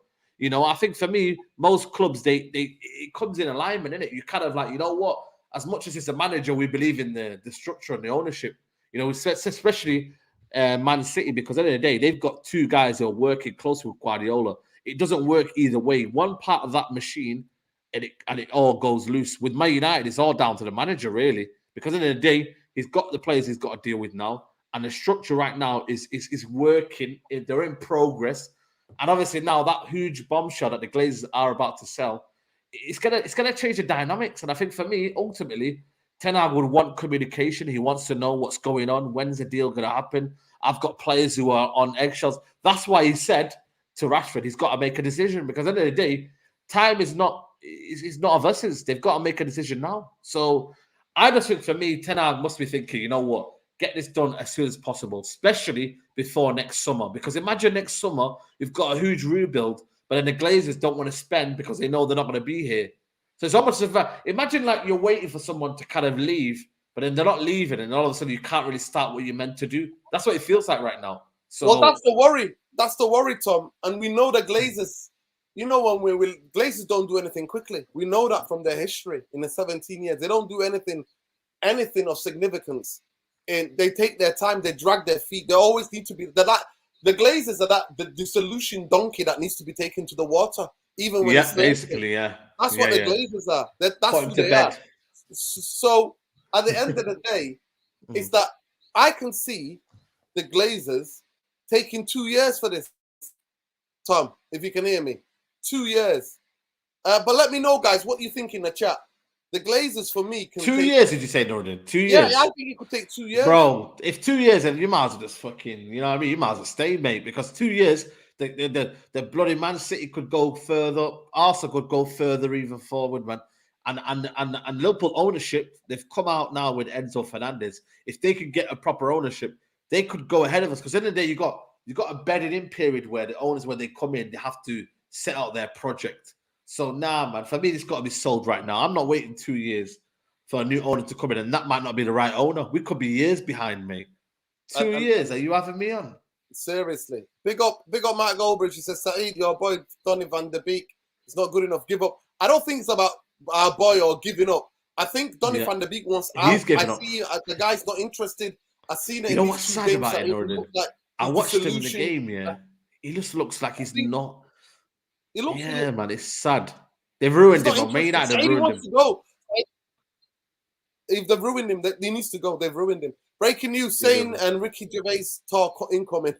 I think for me, most clubs, it comes in alignment, innit? You kind of like, you know what? As much as it's a manager, we believe in the structure and the ownership. Especially Man City, because at the end of the day, they've got 2 guys who are working closely with Guardiola. It doesn't work either way. One part of that machine, and it all goes loose. With Man United, it's all down to the manager, really. Because at the end of the day, he's got the players he's got to deal with now. And the structure right now is working. They're in progress. And obviously now that huge bombshell that the Glazers are about to sell, it's gonna change the dynamics. And I think for me, ultimately, Ten Hag would want communication. He wants to know what's going on. When's the deal going to happen? I've got players who are on eggshells. That's why he said to Rashford, he's got to make a decision, because at the end of the day, time is not of essence. They've got to make a decision now. So I just think for me, Ten Hag must be thinking, you know what? Get this done as soon as possible, especially before next summer. Because imagine next summer, you've got a huge rebuild, but then the Glazers don't want to spend because they know they're not going to be here. So it's almost as if, imagine like you're waiting for someone to kind of leave, but then they're not leaving, and all of a sudden you can't really start what you're meant to do. That's what it feels like right now. So, well, that's the worry. That's the worry, Tom. And we know the Glazers, when Glazers don't do anything quickly. We know that from their history in the 17 years. They don't do anything of significance. And they take their time, they drag their feet. They always need to be the Glazers are the dissolution donkey that needs to be taken to the water, even when it's basically, yeah. That's what the Glazers are. That's who they are. So at the end of the day, is that I can see the Glazers taking 2 years for this. Tom, if you can hear me, 2 years. But let me know, guys, what you think in the chat. The Glazers, for me, can 2 years, did you say, Norton? 2 years? Yeah, I think it could take 2 years. Bro, if 2 years, then you might as well just fucking, you know what I mean? You might as well stay, mate, because 2 years, the bloody Man City could go further. Arsenal could go further even forward, man. And Liverpool ownership, they've come out now with Enzo Fernandez. If they could get a proper ownership, they could go ahead of us. Because at the end of the day, you got a bedded-in period where the owners, when they come in, they have to set out their project. So, man, for me, it's got to be sold right now. I'm not waiting 2 years for a new owner to come in, and that might not be the right owner. We could be years behind, mate. 2 years, are you having me on? Seriously. Big up Mike Goldbridge. He says, Saeed, your boy, Donny van der Beek, is not good enough. Give up. I don't think it's about our boy or giving up. I think Donny van der Beek wants out. He's giving up. See the guy's not interested. I've seen it. You know what's sad about it, Norton? I watched him in the game, yeah. He just looks like he's not. Man, it's sad. They've ruined him. Man United have ruined him. To go. If they've ruined him, he needs to go. They've ruined him. Breaking news, Sane and Ricky Gervais talk incoming.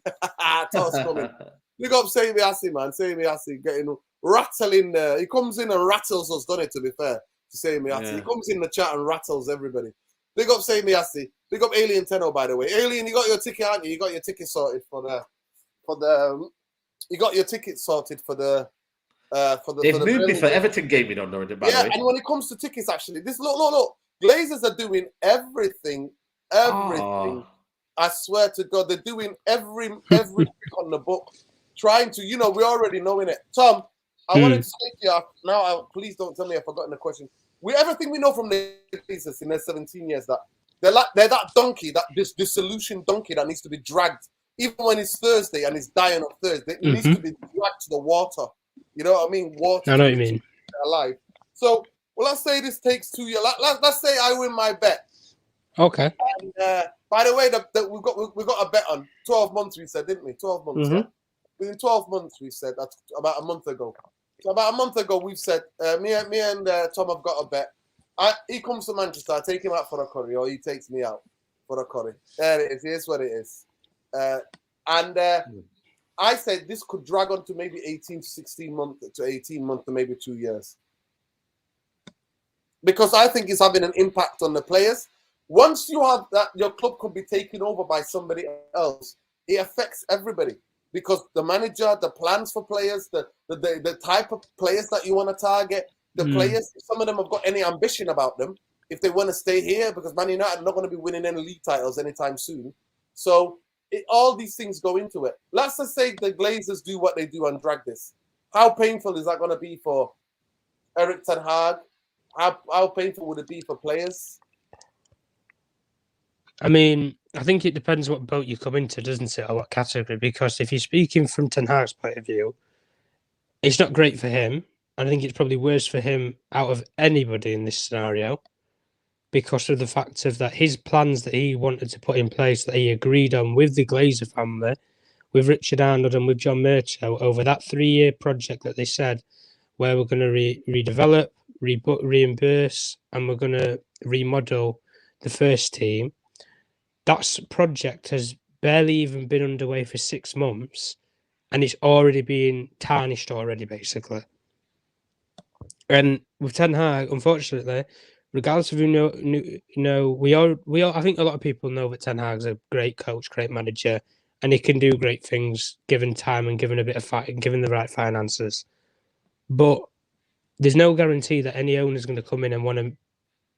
Talk's coming. Big up Sammy Assi, man. Sammy Assi getting rattling. He comes in and rattles us, doesn't it, to be fair to Sammy Assi. Yeah. He comes in the chat and rattles everybody. Big up Sammy Assi. Big up Alien Tenno, by the way. Alien, you got your ticket, haven't you? You got your ticket sorted you got your ticket sorted for the They've moved me for Everton game, you don't know, by the way. And when it comes to tickets, actually, look. Glazers are doing everything. Oh. I swear to God, they're doing every trick on the book, trying to, we already know in it. Tom, I wanted to say to you now. Please don't tell me I've forgotten the question. Everything we know from the Glazers in their 17 years, that they're that donkey, this dissolution donkey that needs to be dragged, even when it's Thursday and it's dying on Thursday. It needs to be dragged to the water. You know what I mean? Water. I know what you mean. Alive. So Well, let's say this takes 2 years. Let's say I win my bet. Okay. And, by the way, we got a bet on 12 months. We said, didn't we? 12 months. Mm-hmm. Right? Within 12 months, we said that's about a month ago. So about a month ago, we've said me and Tom have got a bet. He comes to Manchester, I take him out for a curry, or he takes me out for a curry. There it is. Here's what it is. I said this could drag on to maybe 18 to 16 months to 18 months to maybe 2 years. Because I think it's having an impact on the players. Once you have that, your club could be taken over by somebody else. It affects everybody. Because the manager, the plans for players, the type of players that you want to target, the players, some of them have got any ambition about them if they want to stay here, because Man United are not going to be winning any league titles anytime soon. So all these things go into it. Let's just say the Glazers do what they do and drag this. How painful is that going to be for Erik ten Hag? How painful would it be for players? I mean, I think it depends what boat you come into, doesn't it, or what category? Because if you're speaking from Ten Hag's point of view, it's not great for him. I think it's probably worse for him out of anybody in this scenario, because of the fact of that his plans that he wanted to put in place, that he agreed on with the Glazer family, with Richard Arnold and with John Murtough, over that 3-year project that they said, where we're going to redevelop, reimburse, and we're going to remodel the first team. That project has barely even been underway for 6 months, and it's already been tarnished already, basically. And with Ten Hag, unfortunately, regardless of we all, I think a lot of people know that Ten Hag's a great coach, great manager, and he can do great things given time and given a bit of fight and given the right finances. But there's no guarantee that any owner is going to come in and want to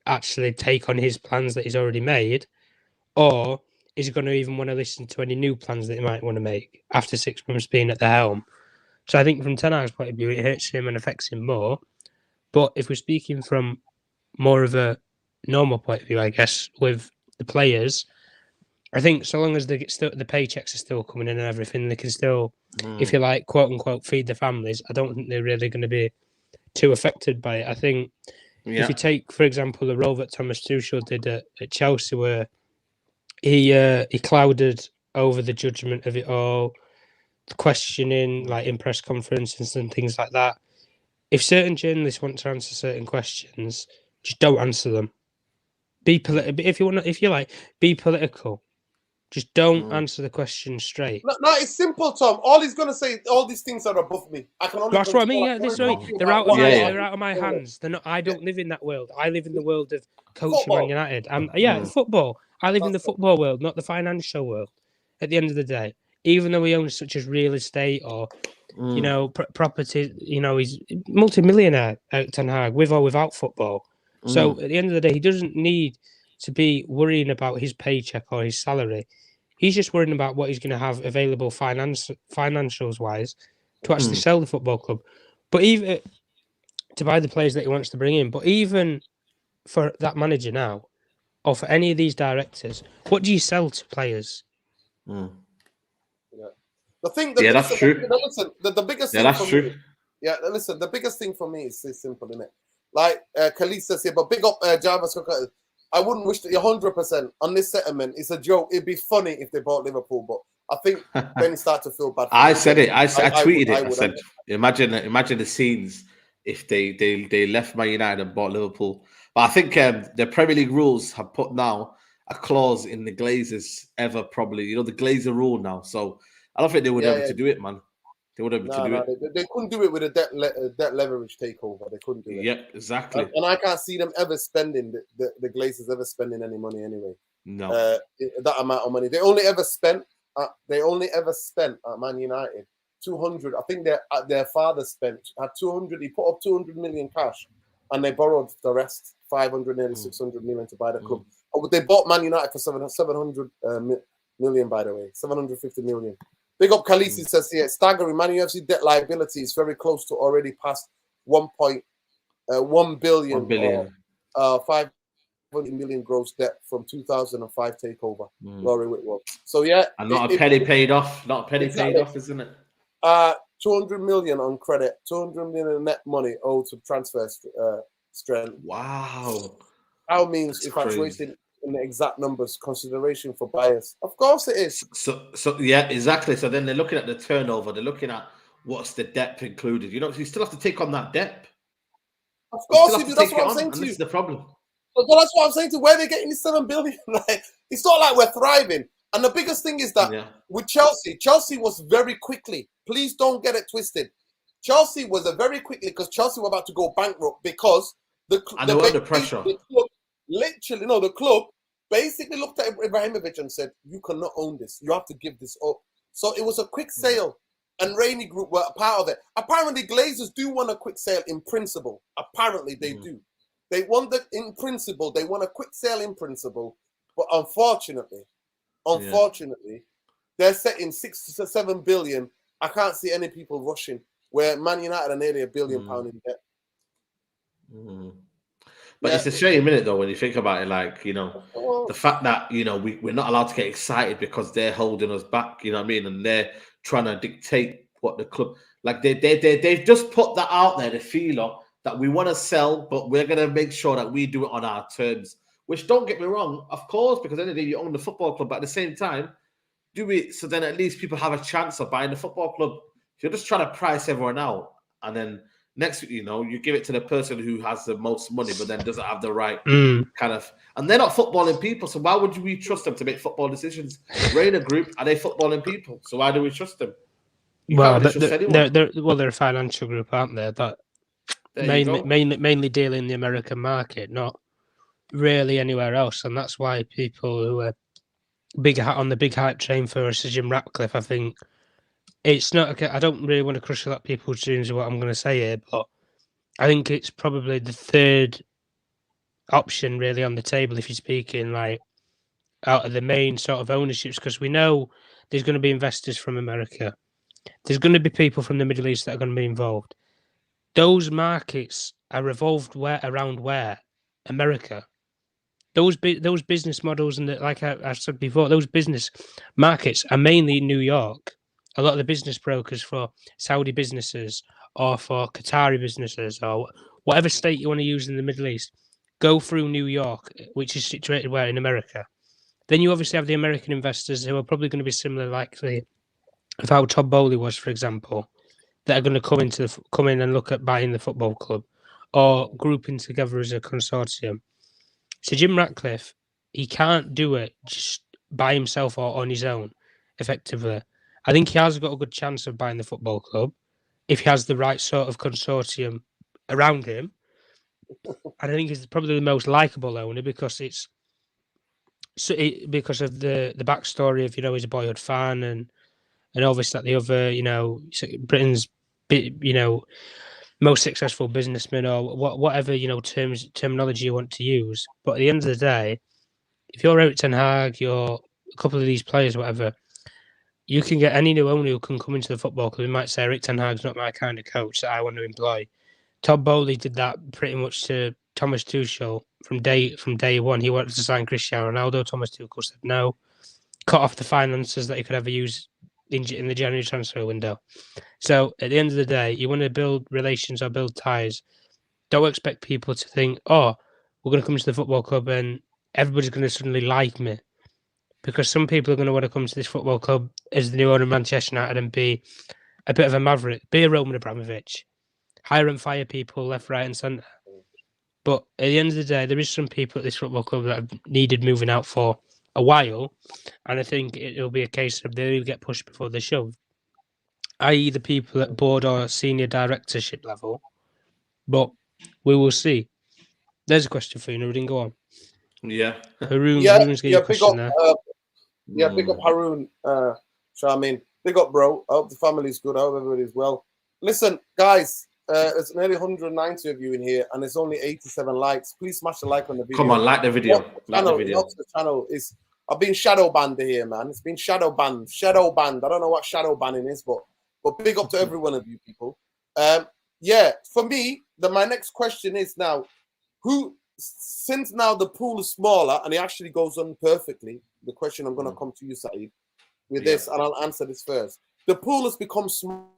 actually take on his plans that he's already made, or is he going to even want to listen to any new plans that he might want to make after 6 months being at the helm. So I think from Ten Hag's point of view, it hurts him and affects him more. But if we're speaking from more of a normal point of view, I guess, with the players, I think so long as the paychecks are still coming in and everything, they can still, if you like, quote unquote, feed their families. I don't think they're really going to be too affected by it. I think if you take, for example, the role that Thomas Tuchel did at Chelsea, where he clouded over the judgment of it all, questioning, like in press conferences and things like that. If certain journalists want to answer certain questions, just don't answer them. Be political. If you like, be political. Just don't answer the question straight. No, it's simple, Tom. All he's gonna say, all these things are above me. I can only. That's what I mean. Yeah, they're out of my. They're out of my hands. They're not. I don't live in that world. I live in the world of coaching Man United. Football. I live in the football world, not the financial world. At the end of the day, even though we own such as real estate or property, he's multi-millionaire, Ten Hag, with or without football. So at the end of the day, he doesn't need to be worrying about his paycheck or his salary. He's just worrying about what he's going to have available financials wise to actually sell the football club. But even to buy the players that he wants to bring in. But even for that manager now, or for any of these directors, what do you sell to players? The biggest thing for me. Yeah, listen, the biggest thing for me is simple, isn't it? Like Khalid says here, but big up Jarvis. I wouldn't wish to 100% on this settlement. It's a joke. It'd be funny if they bought Liverpool, but I think then it started to feel bad. I said it. I tweeted it. I said, imagine the scenes if they left Man United and bought Liverpool. But I think the Premier League rules have put now a clause in the Glazers the Glazer rule now. So I don't think they would be able to do it, man. They would be able to do it. They couldn't do it with a debt leverage takeover. They couldn't do it. Yep, exactly. And I can't see them ever spending the Glazers ever spending any money anyway. No, that amount of money. They only ever spent at Man United 200. I think their father had 200. He put up 200 million cash, and they borrowed the rest, 500, nearly 600 million to buy the club. They bought Man United for 700 million, by the way, 750 million. Big up Khaleesi says here, staggering. Man UFC debt liability is very close to already past 1.1 billion. 1 billion. 500 million gross debt from 2005 takeover. Laurie Whitwell. So yeah, and not a penny paid off. Not a penny paid off, isn't it? 200 million on credit, 200 million in net money owed to transfer strength. Wow. Power means That's infatuation in the exact numbers, consideration for buyers. Of course it is. So yeah, exactly. So then they're looking at the turnover. They're looking at what's the depth included. You know, you still have to take on that depth. Of You still course have you to do. That's take it what I'm on, saying and to this you. is the problem. But that's what I'm saying to you. Where are they getting this 7 billion? Like, it's not like we're thriving. And the biggest thing is that with Chelsea was very quickly. Please don't get it twisted. Chelsea was a very quickly because Chelsea were about to go bankrupt because they were under pressure. The club basically looked at Ibrahimovic and said, "You cannot own this. You have to give this up." So it was a quick sale, and Rainey Group were a part of it. Apparently, Glazers do want a quick sale in principle. Apparently, they do. They want that in principle. They want a quick sale in principle, but unfortunately, they're setting 6 to 7 billion. I can't see any people rushing. Where Man United are nearly £1 billion in debt. But it's a shame, isn't it, though, when you think about it, like, you know, the fact that, you know, we're not allowed to get excited because they're holding us back, you know what I mean? And they're trying to dictate what the club, like they've just put that out there, the feeler that we want to sell, but we're going to make sure that we do it on our terms, which, don't get me wrong, of course, because at the end of the day, you own the football club, but at the same time, do it so then at least people have a chance of buying the football club. If you're just trying to price everyone out, and then next week, you know, you give it to the person who has the most money, but then doesn't have the right kind of, and they're not footballing people. So why would we trust them to make football decisions? Rainer Group, are they footballing people? So why do we trust them? Well, they're a financial group, aren't they? That mainly deal in the American market, not really anywhere else. And that's why people who are on the big hype train for Sir Jim Ratcliffe, I think it's not okay. I don't really want to crush a lot of people's dreams of what I'm going to say here, but I think it's probably the third option really on the table if you're speaking like out of the main sort of ownerships, because we know there's going to be investors from America. There's going to be people from the Middle East that are going to be involved. Those markets are revolved around where? America. Those business models and like I said before, those business markets are mainly New York. A lot of the business brokers for Saudi businesses or for Qatari businesses or whatever state you want to use in the Middle East go through New York, which is situated where in America. Then you obviously have the American investors who are probably going to be similar, like of how Todd Bowley was, for example, that are going to come in and look at buying the football club or grouping together as a consortium. So Jim Ratcliffe, he can't do it just by himself or on his own, effectively. I think he has got a good chance of buying the football club if he has the right sort of consortium around him. And I think he's probably the most likable owner because because of the backstory of, you know, he's a boyhood fan and obviously that the other, you know, Britain's, you know, most successful businessman or whatever, you know, terminology you want to use. But at the end of the day, if you're Eric Ten Hag, you're a couple of these players, whatever, you can get any new owner who can come into the football club. He might say, Eric Ten Hag's not my kind of coach that I want to employ. Todd Bowley did that pretty much to Thomas Tuchel from day one. He wanted to sign Cristiano Ronaldo. Thomas Tuchel said no. Cut off the finances that he could ever use in the January transfer window. So at the end of the day, you want to build relations or build ties. Don't expect people to think, oh, we're going to come to the football club and everybody's going to suddenly like me. Because some people are going to want to come to this football club as the new owner of Manchester United and be a bit of a maverick, be a Roman Abramovich, hire and fire people left, right, and centre. But at the end of the day, there is some people at this football club that have needed moving out for a while, and I think it'll be a case of they'll get pushed before they shove, i.e. the people at board or senior directorship level. But we will see. There's a question for you, Nuruddin. Go on. Yeah. Haroon's got your question there. Big up Haroon. Charmaine. Big up, bro. I hope the family's good. I hope everybody's well. Listen, guys, there's nearly 190 of you in here, and there's only 87 likes. Please smash the like on the video. Come on, like the video. The channel is. I've been shadow banned here, man. It's been shadow banned. Shadow banned. I don't know what shadow banning is, but big up to every one of you people. For me, my next question is now, since now the pool is smaller and it actually goes on perfectly. The question I'm going to come to you, Saeed, with this, and I'll answer this first. The pool has become small.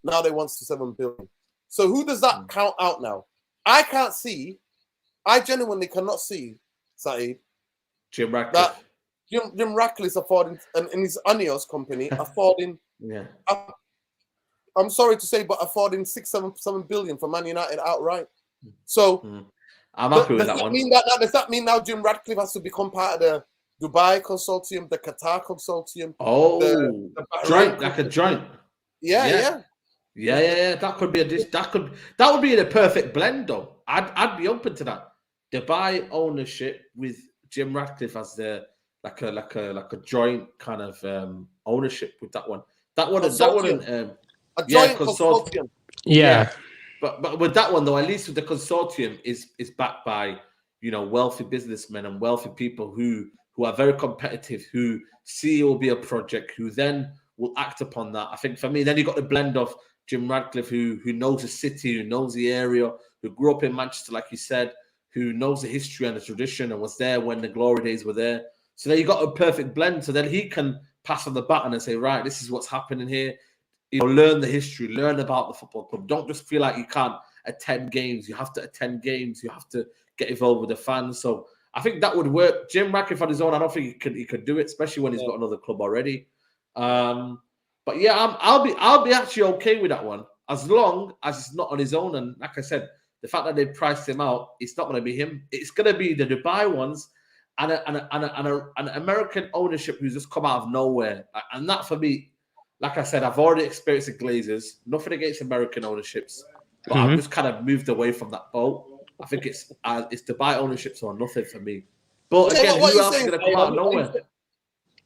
Now they want 7 billion. So who does that count out now? I can't see I genuinely cannot see, Saeed, Jim Ratcliffe. that Jim Ratcliffe's affording, and his Anios company affording. Yeah. I'm sorry to say, but affording 7 billion for Man United outright. So I'm happy with that one. Does that mean now Jim Ratcliffe has to become part of the Dubai consortium, the Qatar consortium? Oh, the joint, like a joint. Yeah. That could be that would be in a perfect blend, though. I'd be open to that. Dubai ownership with Jim Ratcliffe as the like a joint kind of ownership with that one. That wouldn't a joint consortium. Yeah. But with that one though, at least with the consortium is backed by, you know, wealthy businessmen and wealthy people who are very competitive, who see it will be a project, who then will act upon that. I think for me, then you got the blend of Jim Ratcliffe, who knows the city, who knows the area, who grew up in Manchester, like you said, who knows the history and the tradition and was there when the glory days were there. So then you got a perfect blend. So then he can pass on the baton and say, right, this is what's happening here. You know, learn the history, learn about the football club. Don't just feel like you can't attend games. You have to attend games. You have to get involved with the fans. So I think that would work. Jim Ratcliffe on his own, I don't think he could do it, especially when he's got another club already. But yeah, I'll be actually okay with that one as long as it's not on his own. And like I said, the fact that they priced him out, it's not going to be him. It's going to be the Dubai ones and an American ownership who's just come out of nowhere. And that for me, like I said, I've already experienced the Glazers. Nothing against American ownerships, but I've just kind of moved away from that boat. I think it's Dubai ownerships or nothing for me. But again, who else is going to come out of nowhere?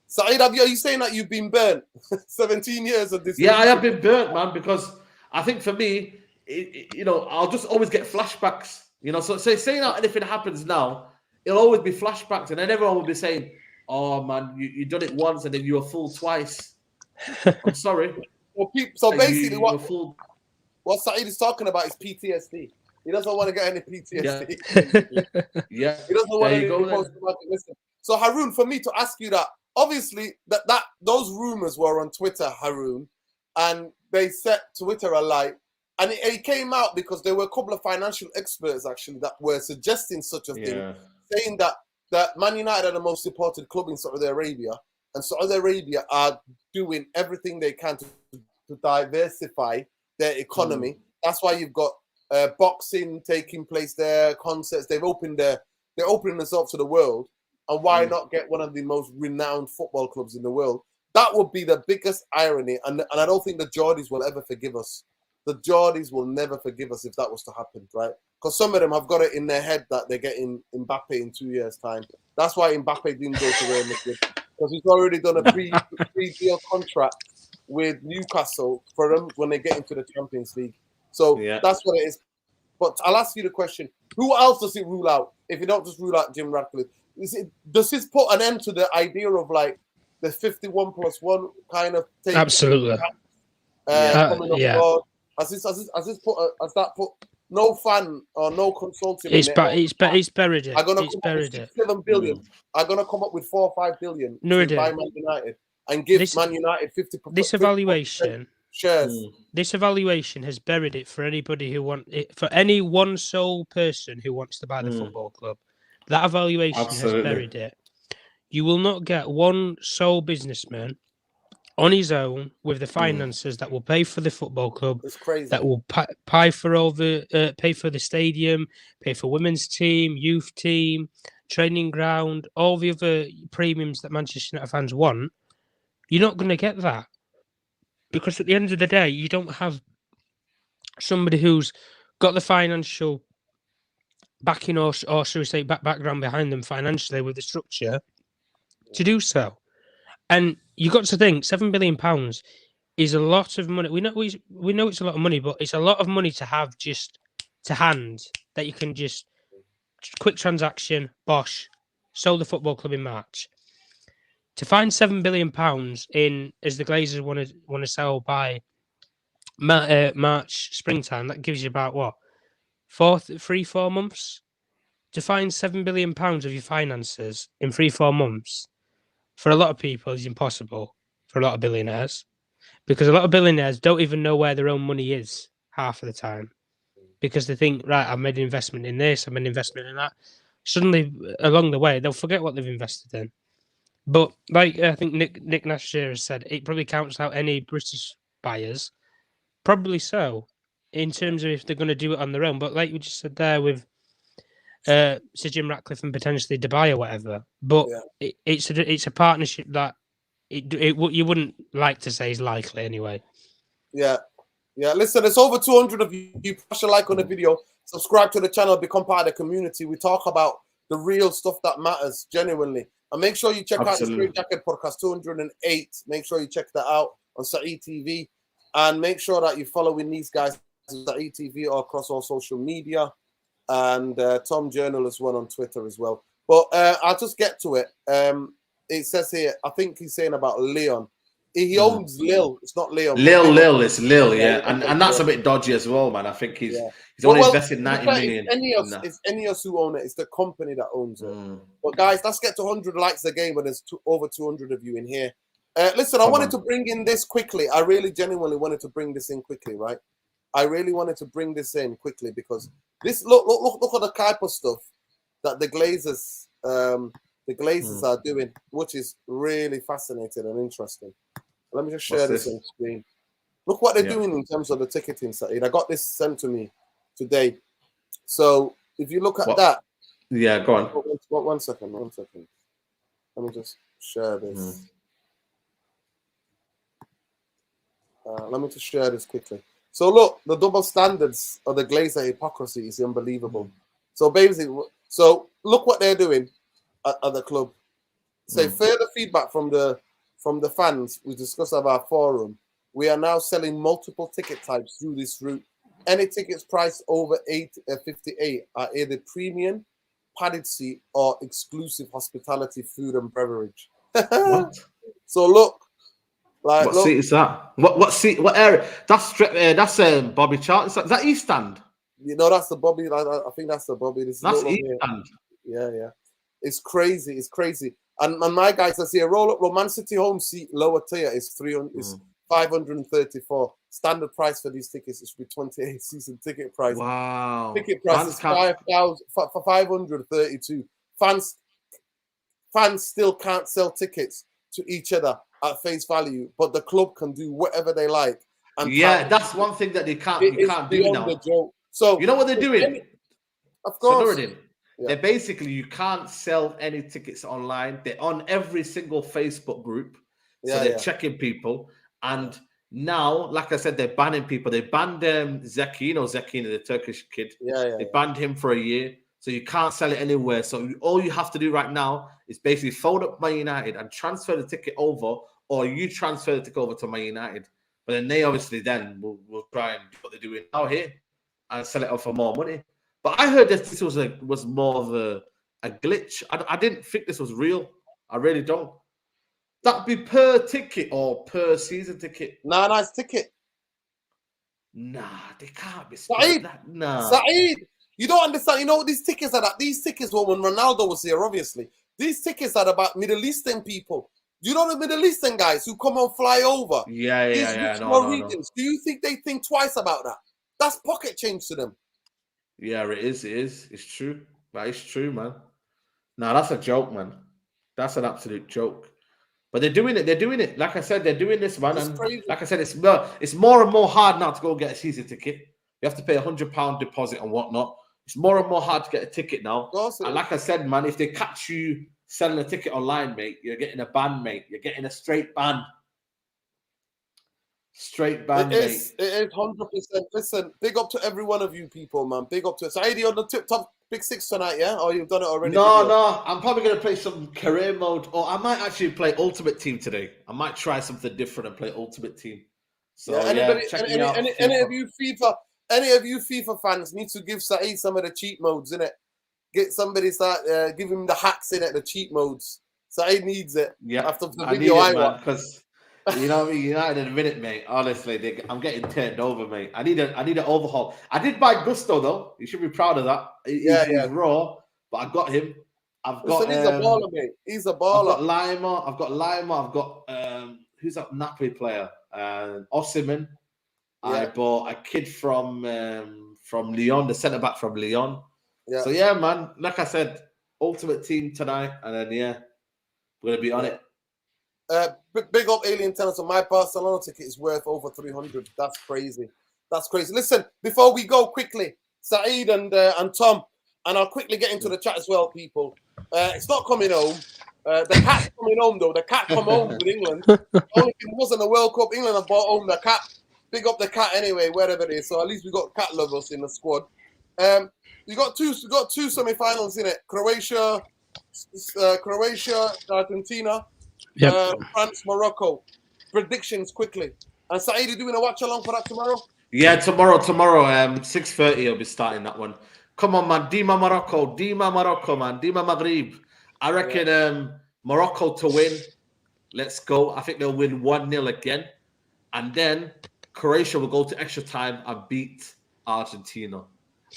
Saeed, are you saying that you've been burnt? 17 years of this. Yeah, I have been burnt, man, because I think for me, you know, I'll just always get flashbacks. You know, so saying that anything happens now, it'll always be flashbacks, and then everyone will be saying, "Oh man, you done it once, and then you were fooled twice." I'm sorry. So basically, what Saeed is talking about is PTSD. He doesn't want to get any PTSD. Yeah. He doesn't want any post-traumatic. Listen. So Haroon, for me to ask you that, obviously that those rumors were on Twitter, Haroon, and they set Twitter alight. And it came out because there were a couple of financial experts actually that were suggesting such a thing, saying that Man United are the most supported club in Saudi Arabia, and Saudi Arabia are doing everything they can to diversify their economy. That's why you've got boxing taking place there, concerts. They're opening themselves to the world. And why not get one of the most renowned football clubs in the world? That would be the biggest irony. And I don't think the Geordies will ever forgive us. The Geordies will never forgive us if that was to happen, right? Because some of them have got it in their head that they're getting Mbappe in 2 years' time. That's why Mbappe didn't go to Real Madrid. Because he's already done a pre-deal contract with Newcastle for them when they get into the Champions League. So that's what it is. But I'll ask you the question. Who else does it rule out if you don't just rule out Jim Ratcliffe? Does this put an end to the idea of like the 51+1 kind of thing? Absolutely. Has that put no fan or no consultant? It's buried it. I'm gonna come up with 7 billion. I'm gonna come up with 4 or 5 billion to buy Man United and give Man United 50%. This evaluation shares. This evaluation has buried it for anybody who wants it. For any one sole person who wants to buy the football club, that evaluation has buried it. You will not get one sole businessman on his own with the finances that will pay for the football club. It's crazy. That will pay for all the pay for the stadium, pay for women's team, youth team, training ground, all the other premiums that Manchester United fans want. You're not going to get that. Because at the end of the day, you don't have somebody who's got the financial backing or should we say background behind them financially with the structure to do so. And you got to think £7 billion is a lot of money. We know it's a lot of money, but it's a lot of money to have just to hand that you can just quick transaction, bosh, sold the football club in March. To find £7 billion in, as the Glazers want to sell by March, springtime, that gives you about what 3-4 months. To find £7 billion of your finances in 3-4 months, for a lot of people, is impossible. For a lot of billionaires, because a lot of billionaires don't even know where their own money is half of the time. because they think, right, I made an investment in this, I made an investment in that. Suddenly, along the way, they'll forget what they've invested in. But like I think Nick Nasher has said, it probably counts out any British buyers. Probably so, in terms of if they're going to do it on their own. But like you just said there with Sir Jim Ratcliffe and potentially Dubai or whatever. But it's a partnership that you wouldn't like to say is likely anyway. Yeah. Listen, it's over 200 of you. Press a like on the video, subscribe to the channel, become part of the community. We talk about the real stuff that matters genuinely. And make sure you check out the Straight Jacket podcast 208. Make sure you check that out on Saeed TV. And make sure that you're following these guys on Saeed TV or across all social media. And Tom Journal is one on Twitter as well. But I'll just get to it. It says here, I think he's saying about Leon. He owns Lil. It's not Leon. Lil, it's Lil, yeah. And that's a bit dodgy as well, man. I think he's only invested 90 million. It's Eneos who own it. It's the company that owns it. But guys, let's get to 100 likes a game when there's over 200 of you in here. Listen, I wanted to bring in this quickly. I really genuinely wanted to bring this in quickly, right? I really wanted to bring this in quickly because this look at the type of stuff that the Glazers are doing, which is really fascinating and interesting. Let me just share this on screen. Look what they're doing in terms of the ticketing, Saeed. I got this sent to me today. So if you look at that. Yeah, go on. One second. Let me just share this. Let me just share this quickly. So look, the double standards of the Glazer hypocrisy is unbelievable. So basically, look what they're doing at the club. Say further feedback from the fans we discussed at our forum. We are now selling multiple ticket types through this route. Any tickets priced over 58 are either premium, padded seat, or exclusive hospitality, food and beverage. What? So look. What seat is that? What seat? What area? That's Bobby Charlton. Is that East Stand? You know, that's the Bobby. I think that's the Bobby. That's East Stand. Yeah. It's crazy. And my guys, I see a roll up Man City home seat lower tier is 534. Standard price for these tickets should be 28 season ticket price. Wow. Ticket price is 532. Fans still can't sell tickets to each other at face value, but the club can do whatever they like. And that's one thing that you can't do now. The joke. So you know what they're doing? Of course. They're basically, you can't sell any tickets online. They're on every single Facebook group. So they're checking people. And now, like I said, they're banning people. They banned Zeki, the Turkish kid. They banned him for a year. So you can't sell it anywhere. So all you have to do right now is basically phone up Man United and transfer the ticket over, or you transfer the ticket over to Man United. But then they obviously will try and do what they're doing now here and sell it off for more money. But I heard that this was more of a glitch. I didn't think this was real. I really don't. That'd be per ticket or per season ticket. Nah, it's ticket. Nah, they can't be. Saeed, you don't understand. You know what these tickets are? These tickets were when Ronaldo was here, obviously. These tickets are about Middle Eastern people. You know the Middle Eastern guys who come and fly over? Yeah. No. Do you think they think twice about that? That's pocket change to them. Yeah, it is. It's true. That is true, man. No, that's a joke, man. That's an absolute joke. But they're doing it. Like I said, they're doing this, man. And like I said, it's more and more hard now to go get a season ticket. You have to pay £100 deposit and whatnot. It's more and more hard to get a ticket now. And like I said, man, if they catch you selling a ticket online, mate, you're getting a ban, mate. You're getting a straight ban. Straight ban, mate. It is 100%. Listen, big up to every one of you people, man. Big up to it. So, Saeed, on the top Big Six tonight, yeah? Or you've done it already? No. I'm probably going to play some career mode, or I might actually play Ultimate Team today. I might try something different and play Ultimate Team. So, check me out. Any of you FIFA fans need to give Saeed some of the cheat modes, innit? Get somebody give him the hacks in it, the cheat modes. Saeed needs it. Yeah, after the video I watched. Because you know me, United in a minute, mate. Honestly, I'm getting turned over, mate. I need an overhaul. I did buy Gusto though. You should be proud of that. He's raw, but I got him. He's a baller, mate. He's a baller. I've got Lima. I've got who's that Napoli player? Osimhen. I bought a kid from from Lyon, the centre back from Lyon. Yeah. So yeah, man. Like I said, ultimate team tonight, and then we're gonna be on it. Big up Alien Tennis. So my Barcelona ticket is worth over 300. That's crazy. That's crazy. Listen, before we go quickly, Saeed and Tom, and I'll quickly get into the chat as well, people. It's not coming home. The cat's coming home though. The cat come home with England. Only if it wasn't a World Cup, England have brought home the cat. Big up the cat anyway, wherever it is. So at least we got cat lovers in the squad. You got two semi-finals in it. Croatia, Argentina. Yep. France, Morocco. Predictions quickly. And Saeed, you doing a watch along for that tomorrow? Yeah, tomorrow, 6:30, I'll be starting that one. Come on, man. Dima Morocco, man. Dima Maghrib. I reckon Morocco to win. Let's go. I think they'll win 1-0 again. And then Croatia will go to extra time and beat Argentina.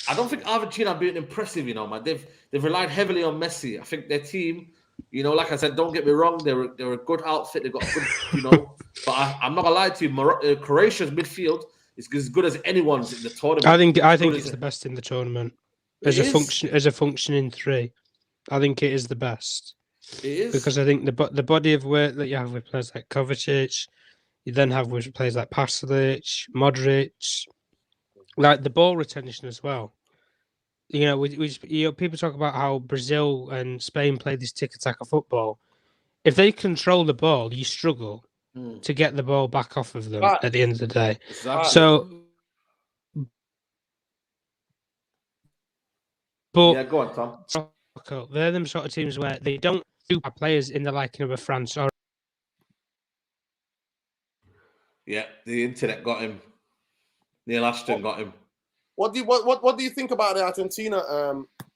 I don't think Argentina are being impressive, man. They've relied heavily on Messi. I think their team, like I said, don't get me wrong, they're a good outfit. They've got good, but I'm not gonna lie to you, Croatia's midfield is as good as anyone's in the tournament. I think it's the best in the tournament. As a functioning three. I think it is the best. It is. Because I think the body of work that you have with players like Kovacic, you then have with players like Pasalic, Modric, like the ball retention as well. People talk about how Brazil and Spain play this tiki-taka football. If they control the ball, you struggle to get the ball back off of them at the end of the day. Exactly. So, but yeah, go on, Tom. They're them sort of teams where they don't have players in the liking of a France or. Yeah, the internet got him. Neil Ashton got him. What do you think about the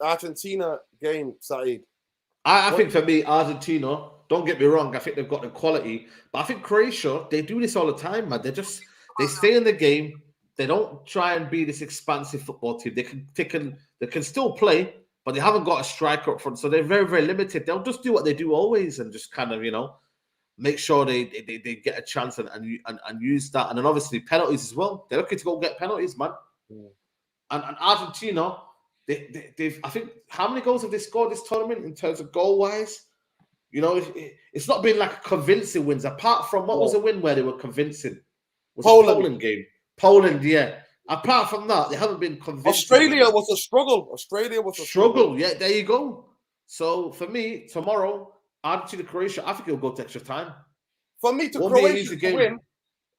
Argentina game, Saeed? I think for me, Argentina, don't get me wrong, I think they've got the quality, but I think Croatia, they do this all the time, man. They stay in the game. They don't try and be this expansive football team. They can still play, but they haven't got a striker up front, so they're very, very limited. They'll just do what they do always and just kind of, make sure they get a chance and use that. And then obviously penalties as well. They're looking to go get penalties, man. And Argentina, they've I think, how many goals have they scored this tournament in terms of goal wise? It's not been like convincing wins. Apart from what was a win where they were convincing? Was Poland game? Poland, yeah. Apart from that, they haven't been convincing. Australia was a struggle. Yeah, there you go. So for me, tomorrow, Argentina, Croatia, I think it'll go to extra time. For me, Croatia to win,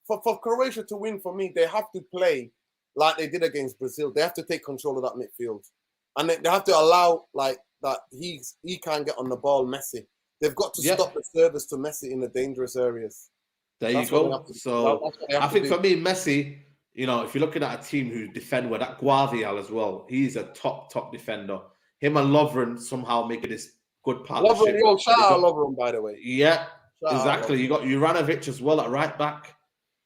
for Croatia to win, for me, they have to play like they did against Brazil. They have to take control of that midfield, and they have to allow that he can't get on the ball. Messi, they've got to stop the service to Messi in the dangerous areas. There you go. So I think for me, Messi, if you're looking at a team who defend well, that Guardiola as well, he's a top defender. Him and Lovren somehow making this good partnership. Shout out Lovren, by the way. Yeah, exactly. You got Juranovic as well at right back.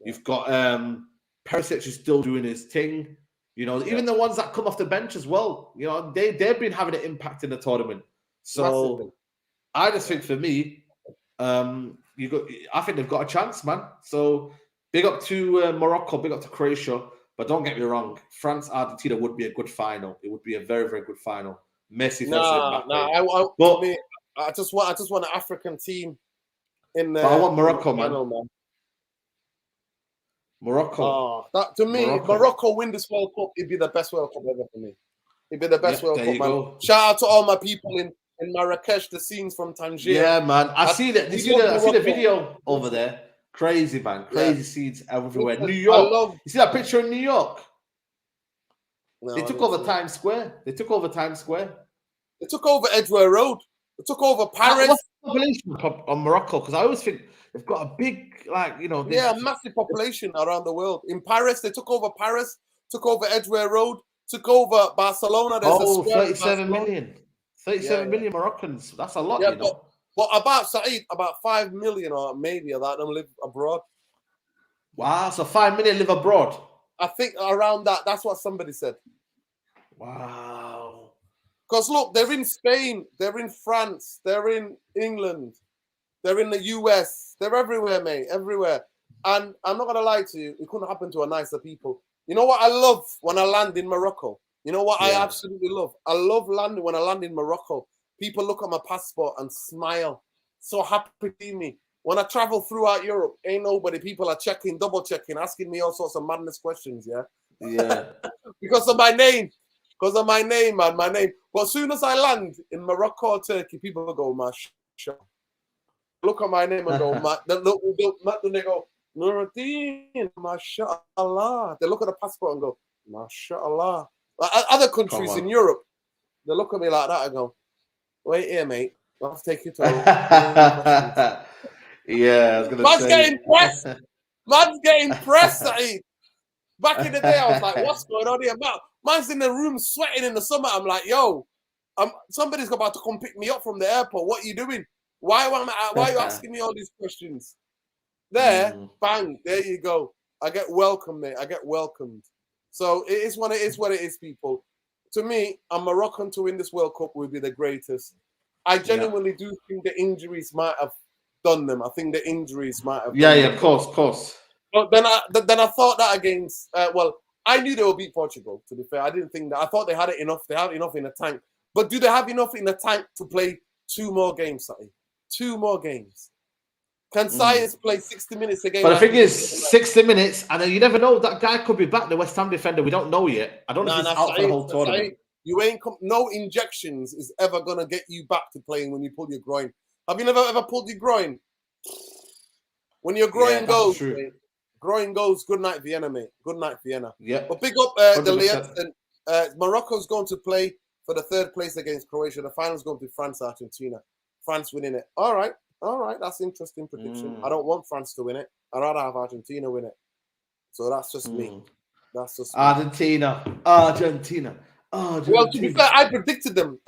You've got Perisic is still doing his thing. Even the ones that come off the bench as well. They've been having an impact in the tournament. So massively. I just think for me, I think they've got a chance, man. So big up to Morocco, big up to Croatia. But don't get me wrong, France Argentina would be a good final. It would be a very, very good final. Messi versus Mbappe. I just want an African team in there. I want Morocco, man. Morocco. To me, Morocco win this World Cup, it'd be the best World Cup ever for me. It'd be the best World Cup, man. Go. Shout out to all my people in Marrakesh, the scenes from Tangier. Yeah, man. I see the video over there. Crazy, man. Crazy scenes everywhere. New York. You see that picture in New York? No, they took over Times Square. They took over Edgware Road. They took over Paris. What's the population on Morocco? Because I always think they've got a big, massive population around the world. In Paris, they took over Paris, took over Edgware Road, took over Barcelona. There's 37 million. 37 million Moroccans. That's a lot, But about 5 million or maybe of that them live abroad. Wow, so 5 million live abroad. I think around that. That's what somebody said. Wow. Because look, they're in Spain, they're in France, they're in England, they're in the US, they're everywhere, mate, everywhere. And I'm not gonna lie to you, it couldn't happen to a nicer people. You know what I love when I land in Morocco? You know what I absolutely love? I love landing when I land in Morocco. People look at my passport and smile. So happy to see me. When I travel throughout Europe, ain't nobody. People are checking, double checking, asking me all sorts of madness questions, yeah? Yeah. Because of my name. Because of my name, man, my name. But as soon as I land in Morocco or Turkey, people go, mashallah. Look at my name and go, they go, Nuruddin, mashallah. They look at the passport and go, mashallah. Like other countries in Europe, they look at me like that and go, wait here, mate. I'll take you to. Yeah, I was gonna Man's say. getting pressed. Man's getting pressed, Saeed. Back in the day, I was like, what's going on here? Man's in the room sweating in the summer. I'm like, yo, somebody's about to come pick me up from the airport. What are you doing? Why are you asking me all these questions? There, bang, there you go. I get welcomed, mate. I get welcomed. So it is what it is, people. To me, a Moroccan to win this World Cup would be the greatest. I genuinely do think the injuries might have done them. I think the injuries might have. Yeah, of course. But then I thought that against. Well, I knew they would beat Portugal. To be fair, I didn't think that. I thought they had it enough. They had enough in the tank. But do they have enough in the tank to play 2 more games, Saeed? 2 more games. Can Science play 60 minutes a game? But the thing is, 60 minutes, and you never know. That guy could be back, the West Ham defender. We don't know yet. I don't know if he's out for the whole tournament. You ain't no injections is ever gonna get you back to playing when you pull your groin. Have you never ever pulled your groin? When your groin goes, mate, groin goes. Good night, Vienna, mate. Good night, Vienna. Yeah. But pick up the Liets. Morocco's going to play for the 3rd place against Croatia. The final's going to be France, Argentina. France winning it. All right. That's interesting prediction. I don't want France to win it. I'd rather have Argentina win it. So that's just me. That's just me. Argentina. Well, to be fair, I predicted them.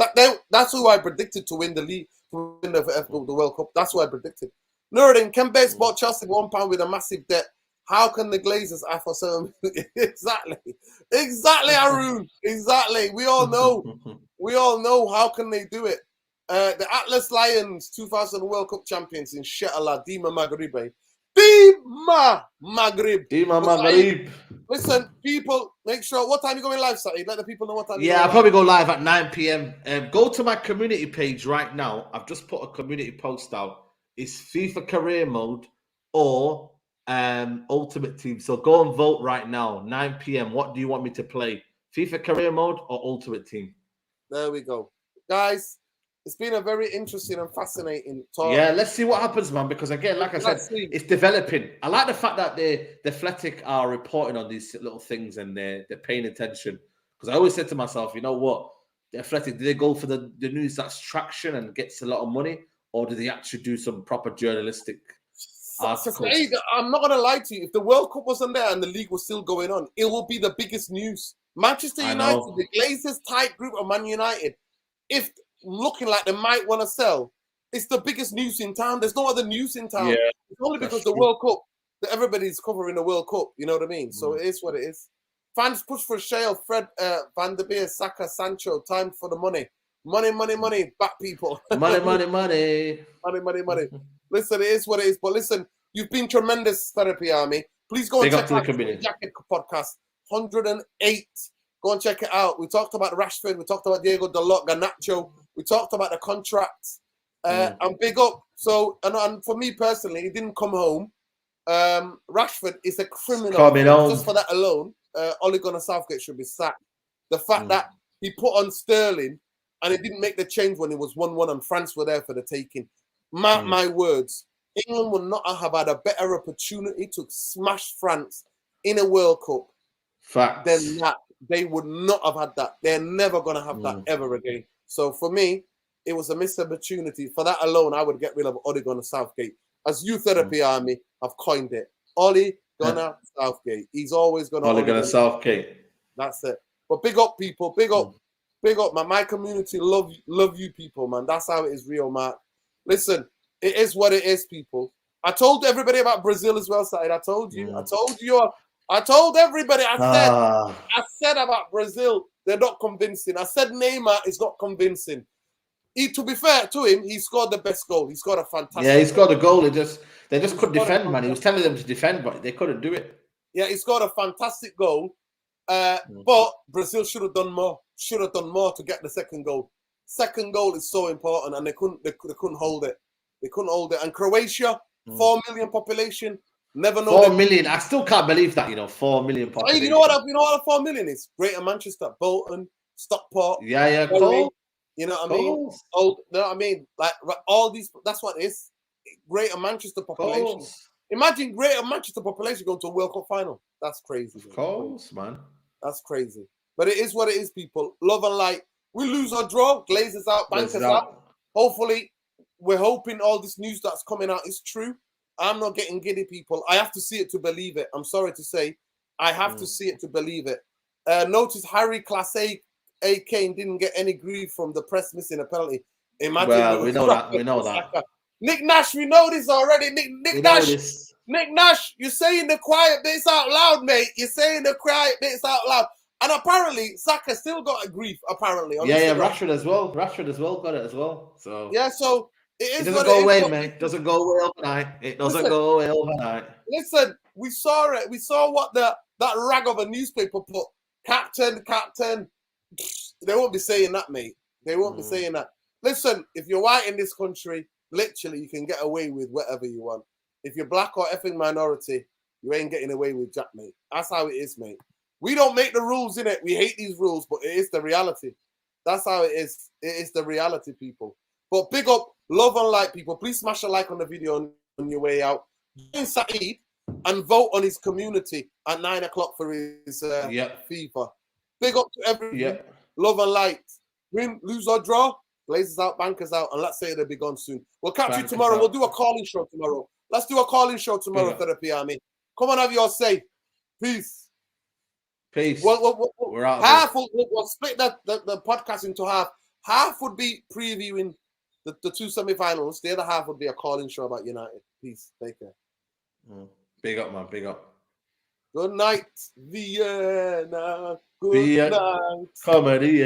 That's who I predicted to win the league, to win the World Cup. That's who I predicted. Nuruddin, Kembe bought Chelsea £1 with a massive debt. How can the Glazers offer 7 million? Exactly, Arun. Exactly. We all know. How can they do it? The Atlas Lions 2000 World Cup champions, inshallah, Dima Maghrib. Dima Maghrib. Listen, people, make sure. What time you going live, Saeed? Let the people know what time. Yeah, I'll probably go live at 9 p.m. Go to my community page right now. I've just put a community post out. It's FIFA career mode or Ultimate Team. So go and vote right now. 9 p.m. What do you want me to play? FIFA career mode or Ultimate Team? There we go, guys. It's been a very interesting and fascinating talk. Yeah, let's see what happens, man. Because again, like I said, it's developing. I like the fact that the Athletic are reporting on these little things and they're paying attention. Because I always said to myself, you know what? The Athletic, do they go for the news that's traction and gets a lot of money, or do they actually do some proper journalistic articles? I'm not gonna lie to you. If the World Cup wasn't there and the league was still going on, it will be the biggest news. Manchester United, the Glazers tight group of Man United, if looking like they might want to sell, it's the biggest news in town. There's no other news in town. Yeah, it's only because the World Cup that everybody's covering the World Cup. You know what I mean? So it is what it is. Fans push for Shale, Fred, Van der Beer, Saka, Sancho. Time for the money. Money. Back people. Money. Listen, it is what it is. But listen, you've been tremendous, Therapy Army. Please go and check out the Jacket Podcast 108. Go and check it out. We talked about Rashford. We talked about Diego Dalot, Garnacho. We talked about the contracts. And big up. So, and for me personally, he didn't come home. Rashford is a criminal. Just for that alone, Ole Gunnar Southgate should be sacked. The fact that he put on Sterling and he didn't make the change when it was 1-1 and France were there for the taking. Mark my words, England would not have had a better opportunity to smash France in a World Cup than that. They would not have had that. They're never going to have that ever again. So for me, it was a missed opportunity. For that alone, I would get rid of Ole Gunnar Southgate. As you Therapy Army have coined it. Ole Gunnar Southgate. He's always going to Ole Gunnar Southgate. That's it. But big up, people. Big up. Big up, man. My community love you people, man. That's how it is, real, Mark. Listen, it is what it is, people. I told everybody about Brazil as well, Saeed. I told you. I told everybody. I said about Brazil, they're not convincing. I said Neymar is not convincing. To be fair to him, he scored the best goal. He scored a fantastic goal. Yeah, he scored a goal. They just couldn't defend, man. He was telling them to defend, but they couldn't do it. Yeah, he scored a fantastic goal. But Brazil should have done more. Should have done more to get the second goal. Second goal is so important, and they couldn't hold it. They couldn't hold it. And Croatia, 4 million population, never know. 4 million. I still can't believe that. 4 million population. You know what? 4 million is? Greater Manchester, Bolton, Stockport. Yeah, cool. You know what I mean? Oh, you know what I mean? Like all these. That's what it is. Greater Manchester population. Imagine Greater Manchester population going to a World Cup final. That's crazy. Of course, man. That's crazy. But it is what it is, people. Love and light. We lose or draw. Glazers out, bankers out. Hopefully, we're hoping all this news that's coming out is true. I'm not getting giddy, people. I have to see it to believe it. I'm sorry to say. I have to see it to believe it. Notice Harry Class A Kane didn't get any grief from the press missing a penalty. Imagine. Well, we know that. We know that. Nick Nash, we know this already. Nick Nash, you're saying the quiet bits out loud, mate. You're saying the quiet bits out loud. And apparently, Saka still got a grief, apparently. Yeah, Rashford as well. Rashford as well got it as well. So yeah, so it doesn't go away, mate. It doesn't go away overnight. It doesn't go away overnight. Listen, we saw it. We saw what that rag of a newspaper put. Captain. They won't be saying that, mate. They won't be saying that. Listen, if you're white in this country, literally, you can get away with whatever you want. If you're black or effing minority, you ain't getting away with jack, mate. That's how it is, mate. We don't make the rules, innit? We hate these rules, but it is the reality. That's how it is. It is the reality, people. But big up, love and light, people. Please smash a like on the video on your way out. Join Saeed and vote on his community at 9 o'clock for his FIFA. Big up to everyone. Love and light. Win, lose or draw. Glazers out, bankers out, and let's say they'll be gone soon. We'll catch you tomorrow. We'll do a calling show tomorrow. Let's do a calling show tomorrow, Therapy Army. Come on, have your say. Peace. We're out. We'll split the podcast into half. Half would be previewing the two semi-finals. The other half would be a calling show about United. Peace. Take care. Big up, man. Big up. Good night, Vienna. Good night. Comedy.